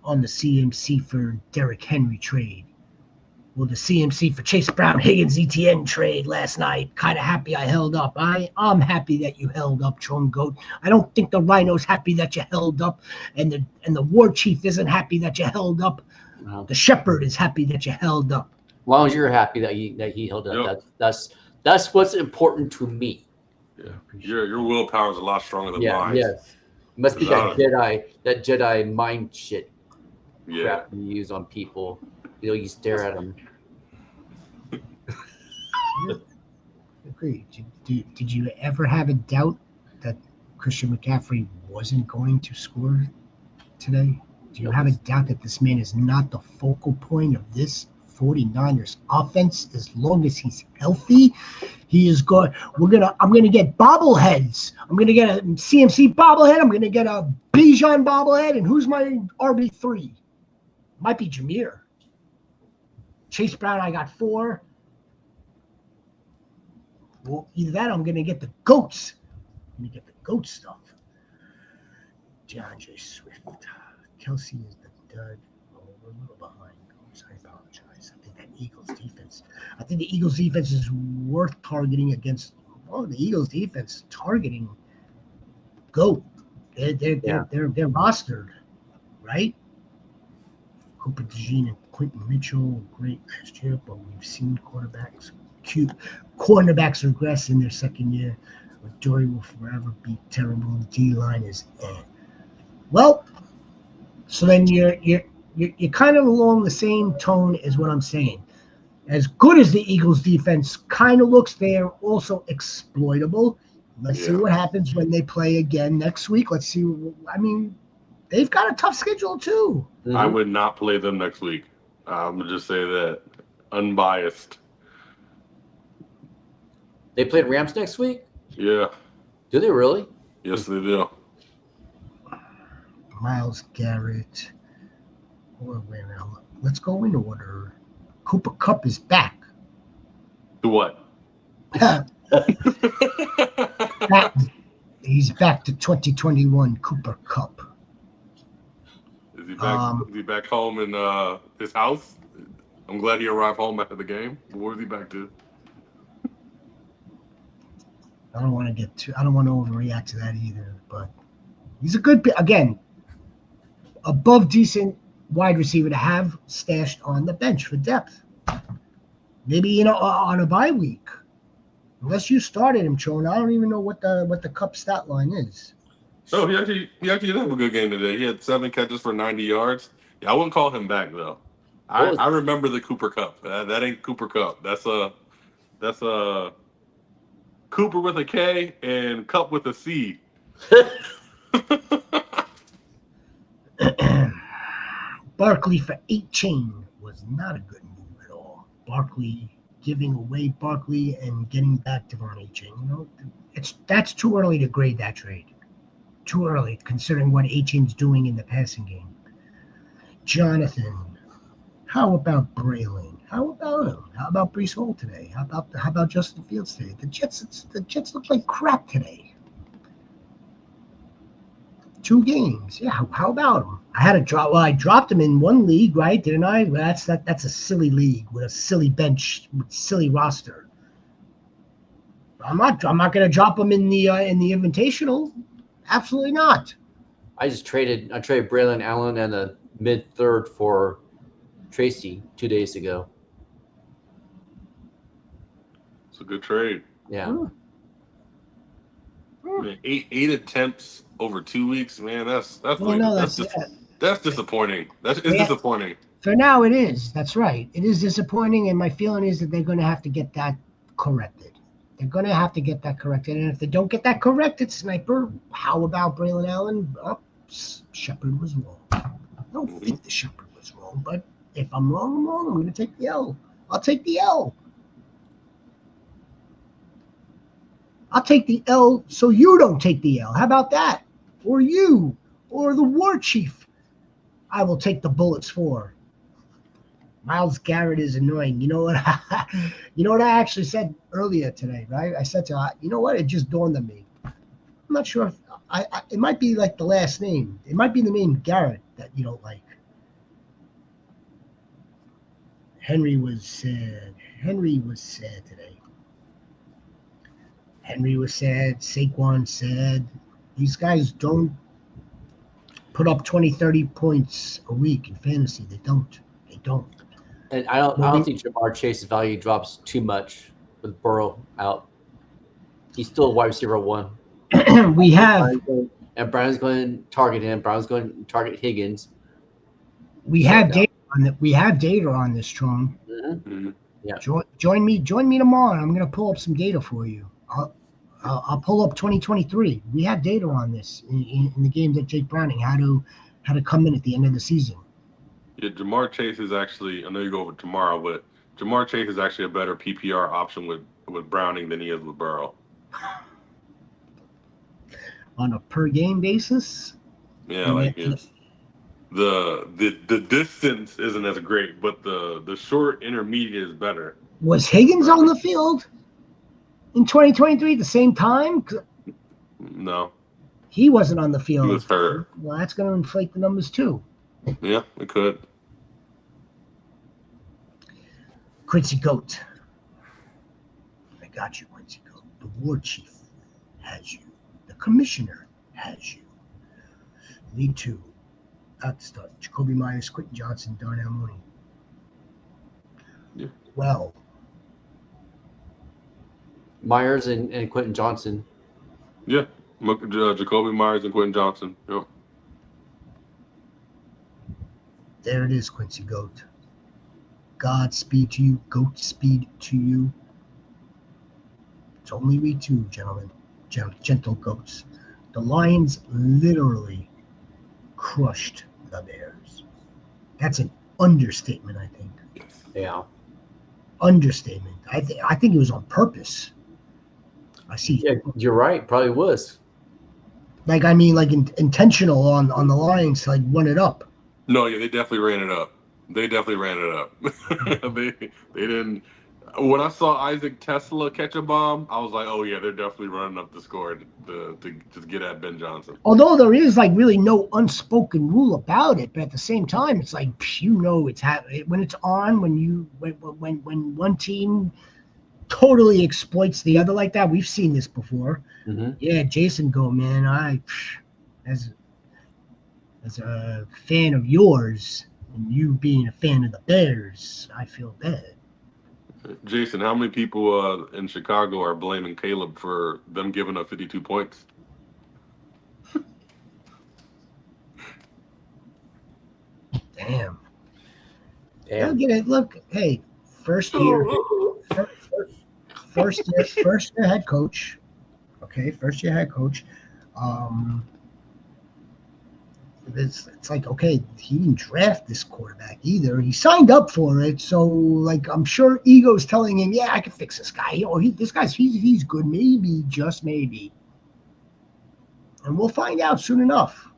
on the CMC for Derrick Henry trade. Well, the CMC for Chase Brown, Higgins, ETN trade last night. Kind of happy I held up. I'm happy that you held up, Trone Goat. I don't think the Rhino's happy that you held up, and the War Chief isn't happy that you held up. Wow. The Shepherd is happy that you held up. As long as you're happy that he held up, that's what's important to me. Yeah, your willpower is a lot stronger than mine. Yes, it must be that Jedi mind shit. Crap you use on people. You stare at them. Agreed. Did you ever have a doubt that Christian McCaffrey wasn't going to score today? Do you have a doubt that this man is not the focal point of this 49ers offense as long as he's healthy? He is going. I'm gonna get bobbleheads. I'm gonna get a CMC bobblehead. I'm gonna get a Bijan bobblehead. And who's my RB3? Might be Jameer. Chase Brown, I got 4. Well, either that or I'm going to get the goats. I'm going to get the goat stuff. DeAndre Swift. Kelsey is the dud. Oh, we're a little behind. I apologize. I think the Eagles defense is worth targeting against. Oh, the Eagles defense targeting GOAT. They're rostered, right? Cooper DeJean and Quentin Mitchell, great last year, but we've seen cornerbacks regress in their second year. Dory will forever be terrible. D-line is Well, so then you're kind of along the same tone as what I'm saying. As good as the Eagles defense kind of looks, they're also exploitable. Let's see what happens when they play again next week. Let's see. I mean, they've got a tough schedule too. Mm-hmm. I would not play them next week. I'm going to just say that. Unbiased. They played Rams next week? Yeah. Do they really? Yes, they do. Myles Garrett. Let's go in order. Cooper Kupp is back. To what? He's back to 2021 Cooper Kupp. Is he back home in his house? I'm glad he arrived home after the game. Where is he back to? I don't want to overreact to that either, but he's a good, again, above decent wide receiver to have stashed on the bench for depth. Maybe, on a bye week. Unless you started him, Chone, I don't even know what the Kupp stat line is. Oh, he actually did have a good game today. He had 7 catches for 90 yards. Yeah, I wouldn't call him back though. I remember the Cooper Kupp. That ain't Cooper Kupp. That's a Cooper with a K and Kupp with a C. Barkley for 8 chain was not a good move at all. Barkley giving away Barkley and getting back to Von A-Chain. That's too early to grade that trade. Too early, considering what A-Chain's doing in the passing game. Jonathan, how about Braylon? How about him? How about Breece Hall today? How about Justin Fields today? The Jets look like crap today. 2 games. Yeah, how about him? I had to drop. Well, I dropped him in one league, right? Didn't I? Well, that's a silly league with a silly bench, with silly roster. I'm not going to drop him in the Invitational. Absolutely not. I traded Braylon Allen and a mid-third for Tracy 2 days ago. It's a good trade. Yeah. Man, eight attempts over 2 weeks, man. That's disappointing. It's disappointing. For now, it is. That's right. It is disappointing, and my feeling is that they're going to have to get that corrected. They're going to have to get that corrected, and if they don't get that corrected, Sniper, how about Braylon Allen? Shepard was wrong. I don't think the Shepard was wrong, but if I'm wrong, I'm wrong. I'm going to take the L. I'll take the L. I'll take the L so you don't take the L. How about that? Or you, or the war chief. I will take the bullets for. Myles Garrett is annoying. You know what? You know what I actually said earlier today, right? I said to her, you know what? It just dawned on me. I'm not sure if it might be like the last name. It might be the name Garrett that you don't like. Henry was sad. Henry was sad today. Henry was sad. Saquon said. These guys don't put up 20, 30 points a week in fantasy. They don't. They don't. And I don't think Jamar Chase's value drops too much with Burrow out. He's still a wide receiver 1. We have. And Brown's going to target him. Brown's going to target Higgins. We have data on that. We have data on this, Tron. Mm-hmm. Yeah. Join me tomorrow. I'm going to pull up some data for you. I'll pull up 2023. We have data on this in the game that Jake Browning how to come in at the end of the season. Yeah, Jamar Chase is actually. I know you go over tomorrow, but Jamar Chase is actually a better PPR option with Browning than he is with Burrow. On a per game basis. Yeah, like it's the distance isn't as great, but the short intermediate is better. Was Higgins on the field in 2023 at the same time? No. He wasn't on the field. He was hurt. Well, that's going to inflate the numbers too. Yeah, it could. Quincy Goat. I got you, Quincy Goat. The war chief has you. The commissioner has you. League 2. At the start. Jacoby Myers, Quentin Johnson, Darnell Mooney. Yeah. Well. Myers and Quentin Johnson. Yeah. Jacoby Myers and Quentin Johnson. Yep. There it is, Quincy Goat. Godspeed to you. Goat speed to you. It's only we 2, gentlemen. Gentle goats. The Lions literally crushed the Bears. That's an understatement, I think. Yeah. Understatement. I think it was on purpose. I see. Yeah, you're right. Probably was. Mm-hmm. Like intentional on the Lions to run it up. No, yeah, they definitely ran it up. They didn't. When I saw Isaac Tesla catch a bomb, I was like, oh yeah, they're definitely running up the score to just get at Ben Johnson. Although there is really no unspoken rule about it, but at the same time, it's it's happening when it's on. When one team totally exploits the other like that. We've seen this before. Mm-hmm. Yeah, Jason go, man. As a fan of yours and you being a fan of the Bears, I feel bad. Jason, how many people in Chicago are blaming Caleb for them giving up 52 points? Damn. I'll get it. Look, hey, first year head coach. Okay, first year head coach. It's like, okay, he didn't draft this quarterback either. He signed up for it, so I'm sure ego's telling him, yeah, I can fix this guy. He's good, maybe, just maybe. And we'll find out soon enough.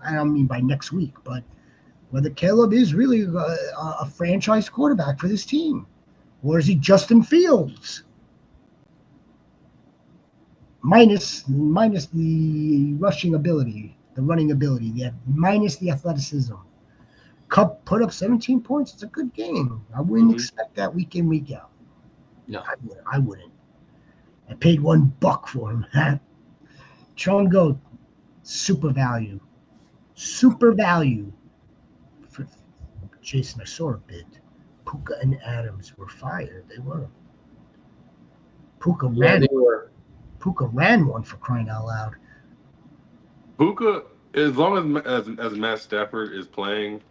I don't mean by next week, but whether Caleb is really a franchise quarterback for this team, or is he Justin Fields? Minus the rushing ability. the running ability. They have minus the athleticism. Cup put up 17 points. It's a good game. I wouldn't expect that week in, week out. No. I wouldn't. I paid $1 for him. Tron Goat, super value. Super value. For Jason, I saw a bid. Puka and Adams were fired. They were. Puka ran one for crying out loud. Puka, as long as Matt Stafford is playing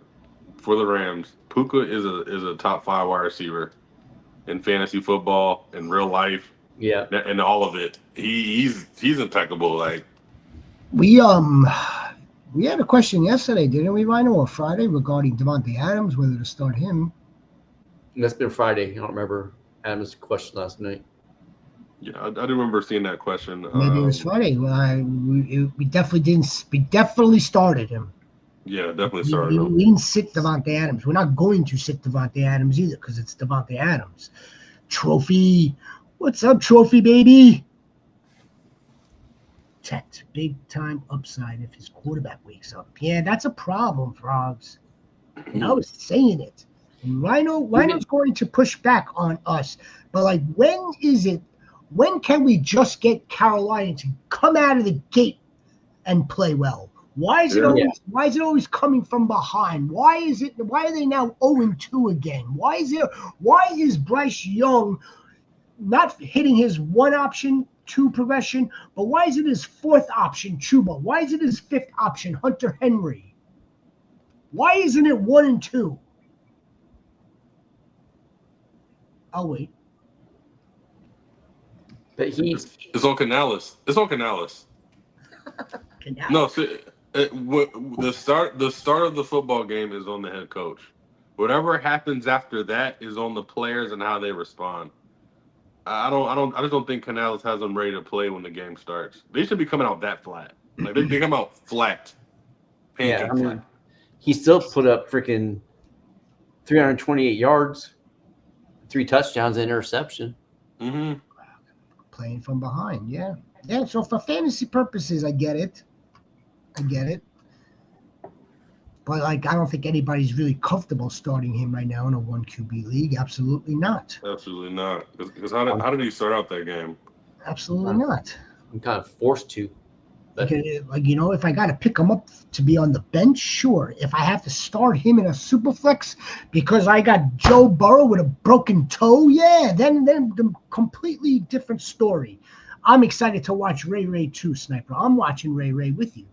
for the Rams, Puka is a top 5 wide receiver in fantasy football, in real life, and all of it. He's impeccable. Like we had a question yesterday, didn't we, Rhino, or Friday regarding Devontae Adams, whether to start him. That's been Friday. I don't remember Adams' question last night. Yeah, I do remember seeing that question. Maybe it was Friday. Well, we definitely didn't. We definitely started him. Yeah, definitely started him. We didn't sit Devontae Adams. We're not going to sit Devontae Adams either because it's Devontae Adams. Trophy. What's up, Trophy, baby? Tet, big time upside if his quarterback wakes up. Yeah, that's a problem, Frogs. And I was saying it. And Rhino's going to push back on us. But, like, when can we just get Carolina to come out of the gate and play well? Why is it always coming from behind? Why are they now 0-2 again? Why is Bryce Young not hitting his 1 option 2 progression, but why is it his 4th option Chuba? Why is it his 5th option Hunter Henry? Why isn't it 1 and 2? I'll wait. But it's on Canales. It's on Canales. No, see, the start of the football game is on the head coach. Whatever happens after that is on the players and how they respond. I just don't think Canales has them ready to play when the game starts. They should be coming out that flat. Like they come out flat. Pancake flat. He still put up freaking 328 yards, 3 touchdowns, and interception. Mm-hmm. Playing from behind, yeah. So for fantasy purposes, I get it. But, like, I don't think anybody's really comfortable starting him right now in a 1 QB league. Absolutely not. Absolutely not. Because how did he start out that game? Absolutely not. I'm kind of forced to. Like, if I got to pick him up to be on the bench, sure. If I have to start him in a super flex because I got Joe Burrow with a broken toe, yeah, then the completely different story. I'm excited to watch Ray too, Sniper. I'm watching Ray with you.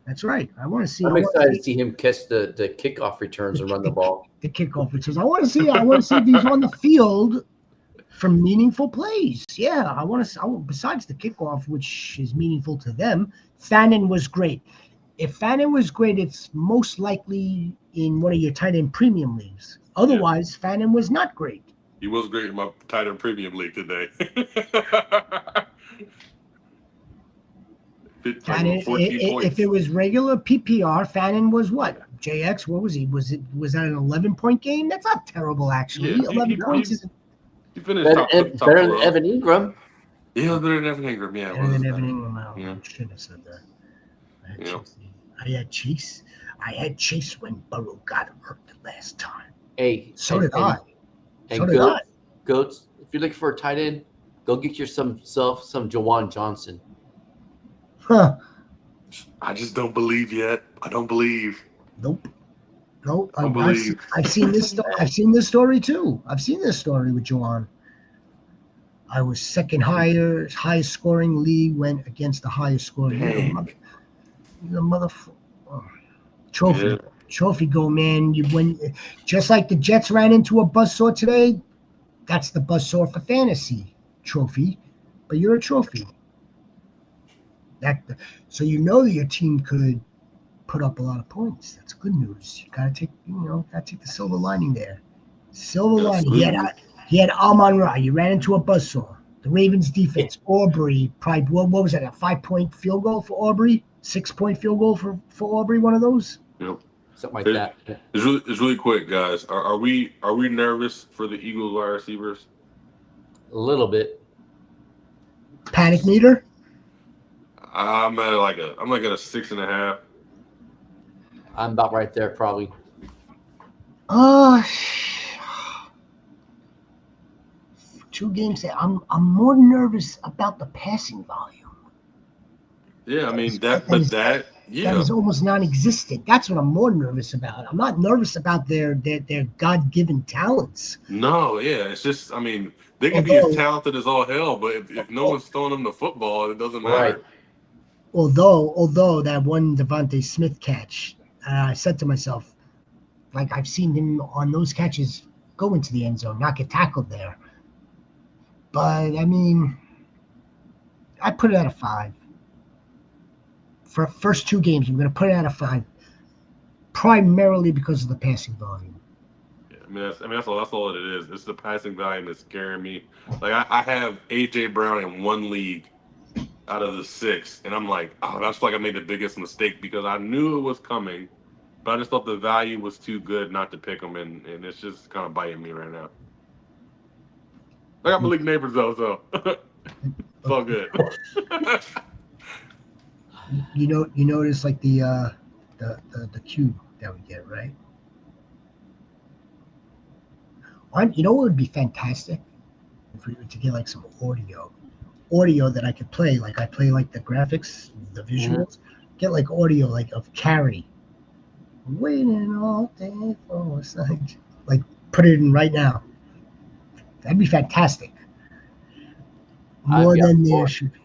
That's right. I'm excited to see him catch the kickoff returns and run the ball. The kickoff returns. I want to see if he's on the field for meaningful plays. Yeah, I want to. Besides the kickoff, which is meaningful to them, Fannin was great. If Fannin was great, it's most likely in one of your tight end premium leagues. Otherwise, Fannin was not great. He was great in my tight end premium league today. Fannin, if it was regular PPR, Fannin was what? JX, what was he? Was that an 11-point game? That's not terrible, actually. Yeah, 11 points isn't. He finished better than Evan Ingram. Yeah, better than Evan Ingram. Yeah, better than Evan Ingram. I shouldn't have said that. I had Chase when Burrow got hurt the last time. So did I. Goats, if you're looking for a tight end, go get yourself some Jawan Johnson. Huh. I just don't believe yet. I don't believe. Nope. I've seen this. I've seen this story too. I've seen this story with Jawan. I was second highest scoring league, went against the highest scoring. The motherfucker. Trophy. Yeah. Trophy go, man. You win. Just like the Jets ran into a buzzsaw today, that's the buzzsaw for fantasy. Trophy. But you're a trophy. So you know that your team could put up a lot of points. That's good news. You gotta take the silver lining there. Silver lining. He had Amon-Ra. You ran into a buzzsaw. The Ravens defense, Aubrey, probably what was that? A 5-point field goal for Aubrey? 6-point field goal for Aubrey? One of those? Yep. Something like that. It's really quick, guys. Are we nervous for the Eagles wide receivers? A little bit. Panic meter? I'm at a 6.5. I'm about right there, probably. Uh, 2 games. I'm more nervous about the passing volume. Yeah, I mean That yeah. is almost non-existent. That's what I'm more nervous about. I'm not nervous about their God-given talents. No, yeah, it's just, I mean, they can be as Although, talented as all hell, but if no one's throwing them the football, it doesn't matter. Right. although that one Devontae Smith catch, I said to myself, like I've seen him on those catches go into the end zone, not get tackled there. But I mean, I put it at a 5. For first 2 games, I'm going to put it at a 5, primarily because of the passing volume. Yeah, that's all it is. It's the passing volume that's scaring me. Like I have AJ Brown in 1 league out of the 6, and I'm like, oh, that's like I made the biggest mistake because I knew it was coming, but I just thought the value was too good not to pick him, and it's just kind of biting me right now. I got Malik Neighbors though, so it's all good. You notice like the cube that we get, right? You know what would be fantastic if we were to get like some audio that I could play. Like I play like the graphics, the visuals. Get like audio like of Carrie waiting all day for a sight. Like put it in right now. That'd be fantastic. More than there should be.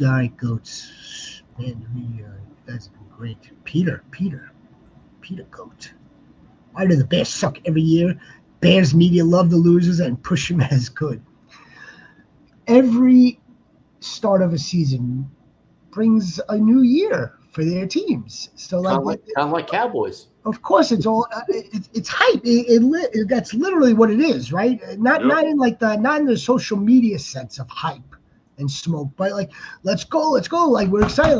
All right, Goats. Man, you guys have been great. Peter Goat. Why do the Bears suck every year? Bears media love the losers and push them as good. Every start of a season brings a new year for their teams. So kind of like Cowboys. Of course, it's all it's hype. That's literally what it is, right? Not in the social media sense of hype and smoke, but like let's go, like we're excited,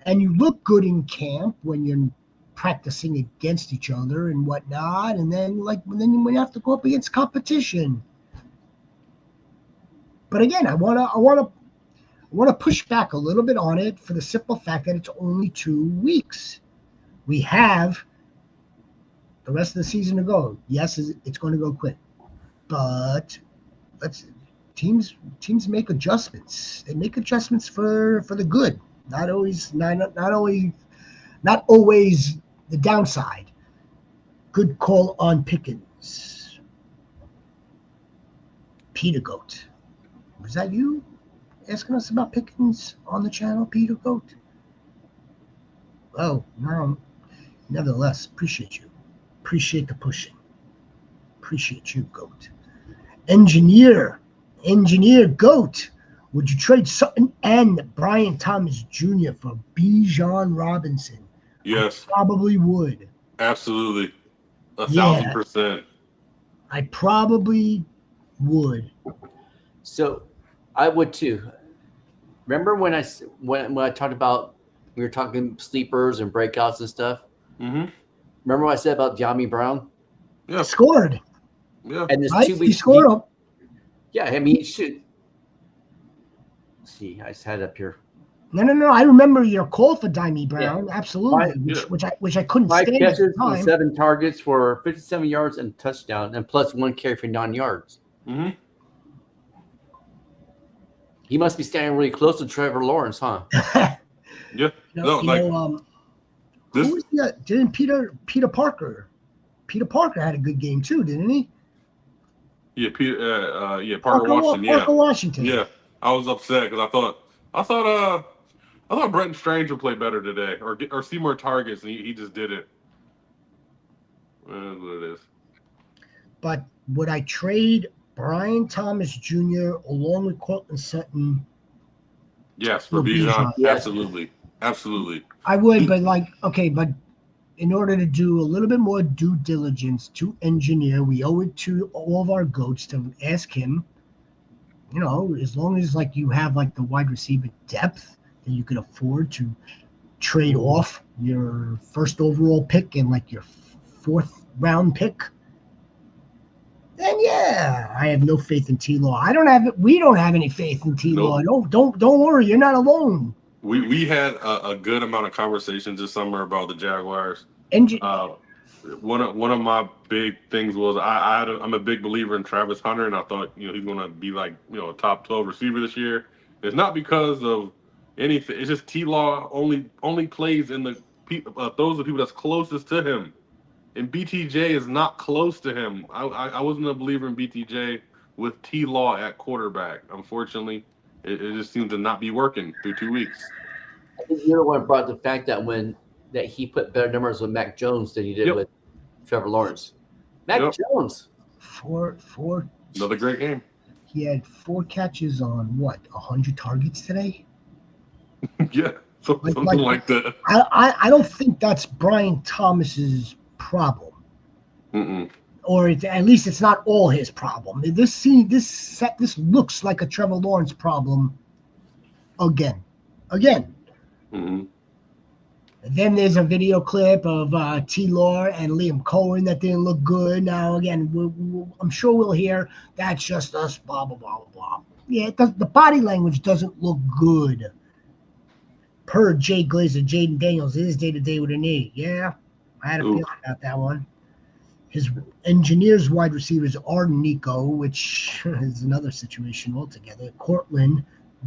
and you look good in camp when you're practicing against each other and whatnot, and then when you have to go up against competition. But again, I want to push back a little bit on it for the simple fact that it's only 2 weeks. We have the rest of the season to go. Yes, it's going to go quick, but teams make adjustments. They make adjustments for the good, not always the downside. Good call on Pickens. Peter Goat. Was that you asking us about Pickens on the channel, Peter Goat? Oh, no. Nevertheless, appreciate you. Appreciate the pushing. Appreciate you, Goat. Engineer Goat. Would you trade Sutton and Brian Thomas Jr. for Bijan Robinson? Yes. I probably would. Absolutely. 1,000%. I probably would. So I would too. Remember when I talked about, we were talking sleepers and breakouts and stuff? Mm-hmm. Remember what I said about De'Ami Brown? Yeah. Scored. Yeah. And this right? 2 weeks. He scored him. Yeah, I mean, he should. See, I just had it up here. No. I remember your call for De'Ami Brown. Yeah. Absolutely. Which I couldn't 5 stand. catches and 7 targets for 57 yards and a touchdown, and plus 1 carry for 9 yards. Mm-hmm. He must be standing really close to Trevor Lawrence, huh? Yeah. Didn't Peter Parker? Peter Parker had a good game too, didn't he? Yeah, Parker Washington. Parker Washington. Yeah, I was upset because I thought Brenton Strange would play better today, or see more targets, and he just did it. That's what it is. But would I trade Brian Thomas Jr. along with Cortland Sutton? Yes, for Bijan. Yes. Absolutely. I would, but in order to do a little bit more due diligence to engineer, we owe it to all of our goats to ask him, as long as you have the wide receiver depth that you could afford to trade off your first overall pick and your 4th round pick, then yeah, I have no faith in T-Law. We don't have any faith in T-Law. Nope. Don't worry, you're not alone. We had a good amount of conversations this summer about the Jaguars. And One of my big things was I'm a big believer in Travis Hunter, and I thought he's going to be like a top 12 receiver this year. It's not because of anything. It's just T-Law only plays in the throws the people that's closest to him, and BTJ is not close to him. I wasn't a believer in BTJ with T-Law at quarterback. Unfortunately, it just seems to not be working through 2 weeks. I think the other one brought the fact that he put better numbers with Mac Jones than he did with Trevor Lawrence. Mac Jones. Four. Another great game. He had 4 catches on 100 targets today. Yeah, something like that. I don't think that's Brian Thomas's problem. Mm-mm. Or at least it's not all his problem. This looks like a Trevor Lawrence problem again. Mm-hmm. And then there's a video clip of T-Law and Liam Cohen that didn't look good. Now again, I'm sure we'll hear that's just us, blah blah blah blah. Yeah, the body language doesn't look good. Per Jay Glazer, Jaden Daniels, it is day-to-day with a knee. Yeah, I had a feeling about that one. His engineers wide receivers are Nico, which is another situation altogether. Cortland,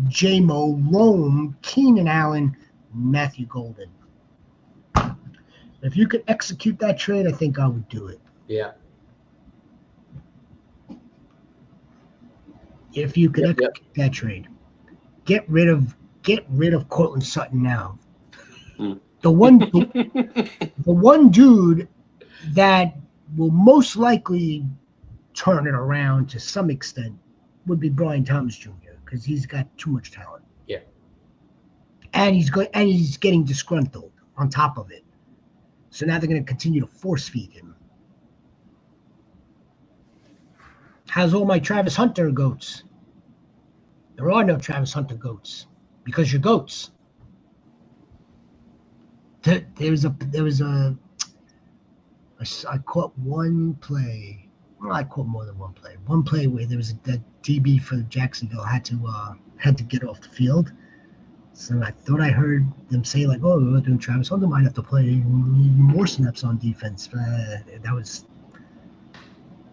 J-Mo, Rome, Keenan Allen, Matthew Golden. If you could execute that trade, I think I would do it. Yeah. If you could execute that trade, get rid of Cortland Sutton now. The one dude that will most likely turn it around to some extent would be Brian Thomas Jr. because he's got too much talent. Yeah. And he's getting disgruntled on top of it. So now they're going to continue to force feed him. How's all my Travis Hunter goats? There are no Travis Hunter goats because you're goats. I caught one play. Well, I caught more than one play. One play where there was a DB for Jacksonville had to get off the field. So I thought I heard them say like, "Oh, we're doing Travis Hunter might have to play more snaps on defense."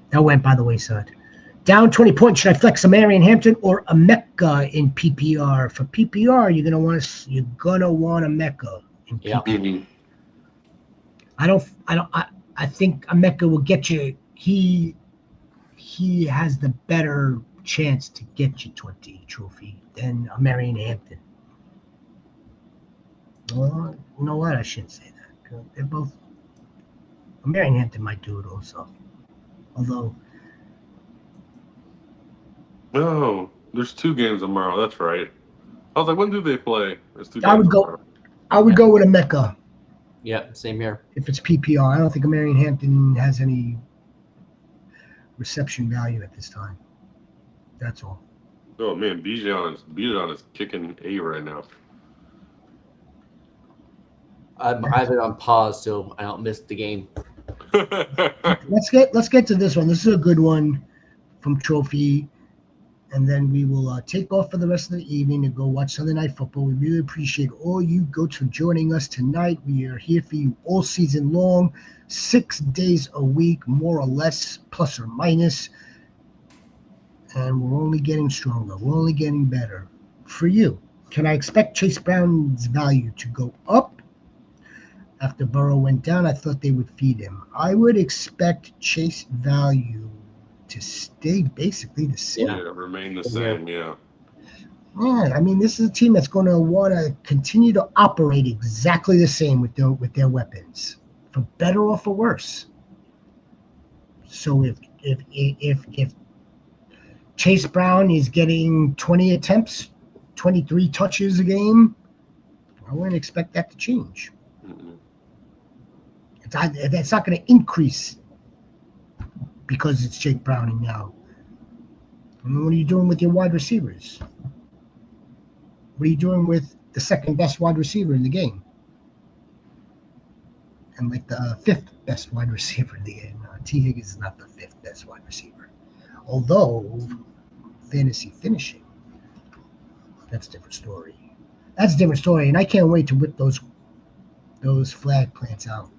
That went by the wayside. Down 20 points. Should I flex a Marion Hampton or a Mecca in PPR? For PPR, you're gonna want a Mecca in PPR. Mm-hmm. I think a Mecca will get you. He has the better chance to get you 20 trophy than a Marion Hampton. Well, you know what? I shouldn't say that. They're both. Marion Hampton might do it also. Although. Oh, there's 2 games tomorrow. That's right. I was like, when do they play? There's 2 games I would go with a Mecca. Yeah, same here. If it's PPR, I don't think a Marion Hampton has any reception value at this time. That's all. Oh man, Bijan is kicking A right now. I have it on pause so I don't miss the game. Let's get to this one. This is a good one from Trophy, and then we will take off for the rest of the evening to go watch Sunday Night Football. We really appreciate all you goats for joining us tonight. We are here for you all season long, 6 days a week, more or less, plus or minus, and we're only getting stronger. We're only getting better for you. Can I expect Chase Brown's value to go up? After Burrow went down, I thought they would feed him. I would expect Chase value to stay basically the same. Yeah, remain the same, yeah. Yeah, I mean, this is a team that's going to want to continue to operate exactly the same with their weapons, for better or for worse. So if Chase Brown is getting 20 attempts, 23 touches a game, I wouldn't expect that to change. Mm-mm. It's not going to increase because it's Jake Browning now. I mean, what are you doing with your wide receivers? What are you doing with the second best wide receiver in the game? And like the 5th best wide receiver in the game. T. Higgins is not the 5th best wide receiver. Although, fantasy finishing, that's a different story. That's a different story, and I can't wait to whip those flag plants out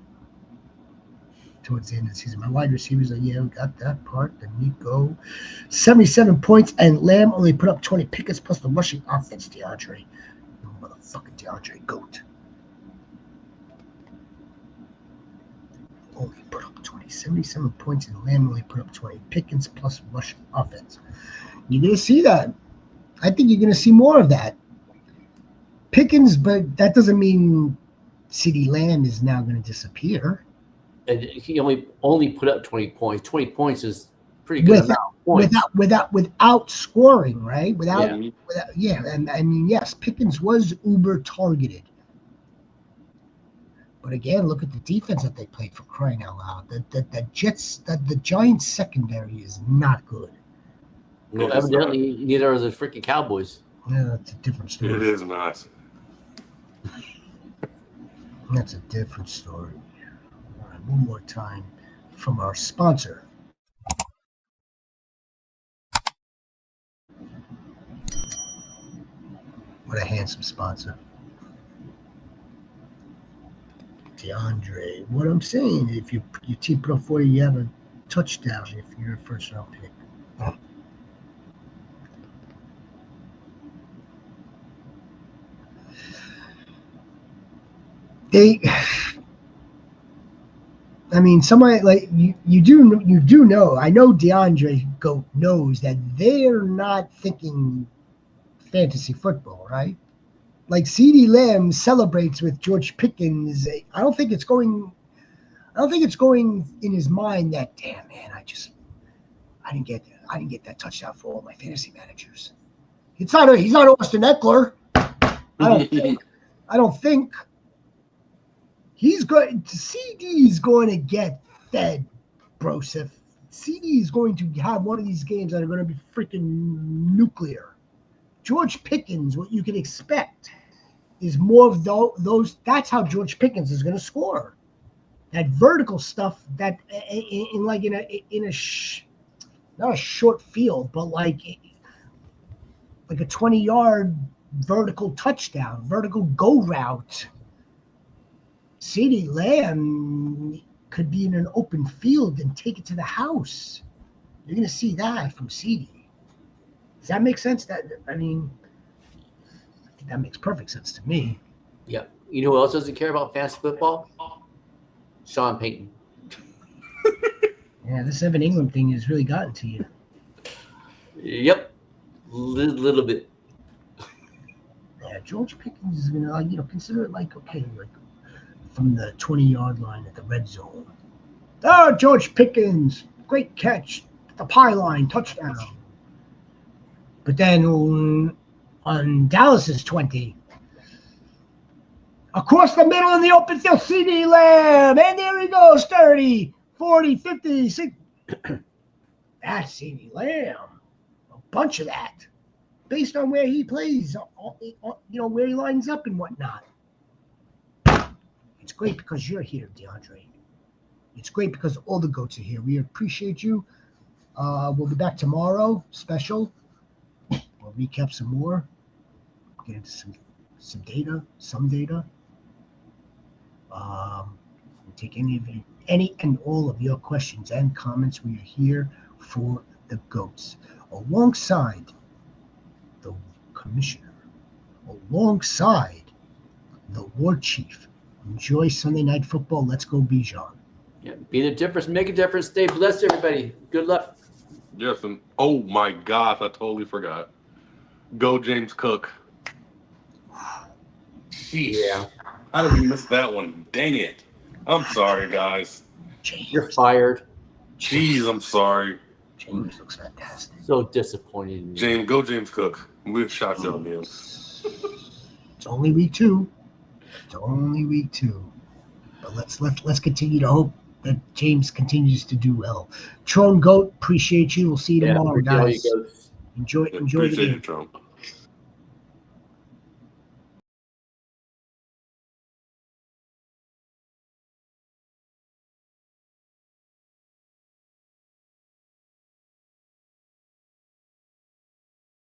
towards the end of the season. My wide receivers are, yeah, we got that part. The Nico, 77 points, and Lamb only put up 20 pickets plus the rushing offense. DeAndre, motherfucking DeAndre Goat, only put up 77 points, and Lamb only put up 20 pickets plus rushing offense. You're gonna see that. I think you're gonna see more of that. Pickens, but that doesn't mean CeeDee Lamb is now going to disappear. And he only put up 20 points. 20 points is pretty good amount of points. Without scoring, right? Without, Yeah. And I mean, yes, Pickens was uber targeted. But again, look at the defense that they played, for crying out loud. The Giants secondary is not good. Well, evidently, neither are the freaking Cowboys. Yeah, that's a different story. It is not. That's a different story. All right, one more time from our sponsor. What a handsome sponsor. DeAndre. What I'm saying, if your team put up 40, you have a touchdown if you're a first round pick. Somebody like you do know. I know DeAndre Goat knows that they're not thinking fantasy football, right? Like CeeDee Lamb celebrates with George Pickens. I don't think it's going in his mind that, damn man, I didn't get that touchdown for all my fantasy managers. He's not Austin Eckler. I don't think. CeeDee is going to get fed, Broseph. CeeDee is going to have one of these games that are going to be freaking nuclear. George Pickens, what you can expect is more of those. That's how George Pickens is going to score. That vertical stuff that not a short field, but like a 20-yard vertical touchdown, vertical go route. CeeDee Lamb could be in an open field and take it to the house. You're going to see that from CeeDee. Does that make sense? I think that makes perfect sense to me. Yep. You know who else doesn't care about fantasy football? Sean Payton. Yeah, this Evan Ingram thing has really gotten to you. Yep. Little bit. Yeah, George Pickens is going to, consider it like, okay, like, from the 20-yard line at the red zone. Oh, George Pickens, great catch at the pylon, touchdown. But then on Dallas's 20, across the middle in the open field, CeeDee Lamb, and there he goes, 30, 40, 50, 60. That's CeeDee Lamb. A bunch of that. Based on where he plays, where he lines up and whatnot. It's great because you're here, DeAndre. It's great because all the goats are here. We appreciate you. We'll be back tomorrow, special. We'll recap some more. Get into some data. We'll take any and all of your questions and comments. We are here for the goats. Alongside the commissioner, alongside the war chief. Enjoy Sunday Night Football. Let's go, Bijan. Yeah, be the difference, make a difference. Stay blessed, everybody. Good luck. Yes, and oh my gosh, I totally forgot. Go James Cook. Jeez. Yeah. How did we miss that one? Dang it. I'm sorry, guys. James. You're fired. Jeez, I'm sorry. James looks fantastic. So disappointed in you. James Cook. We're shocked on him. It's only week 2. But let's continue to hope that James continues to do well. Tron Goat, appreciate you. We'll see you tomorrow, guys. Enjoy the game. Appreciate you, Trump.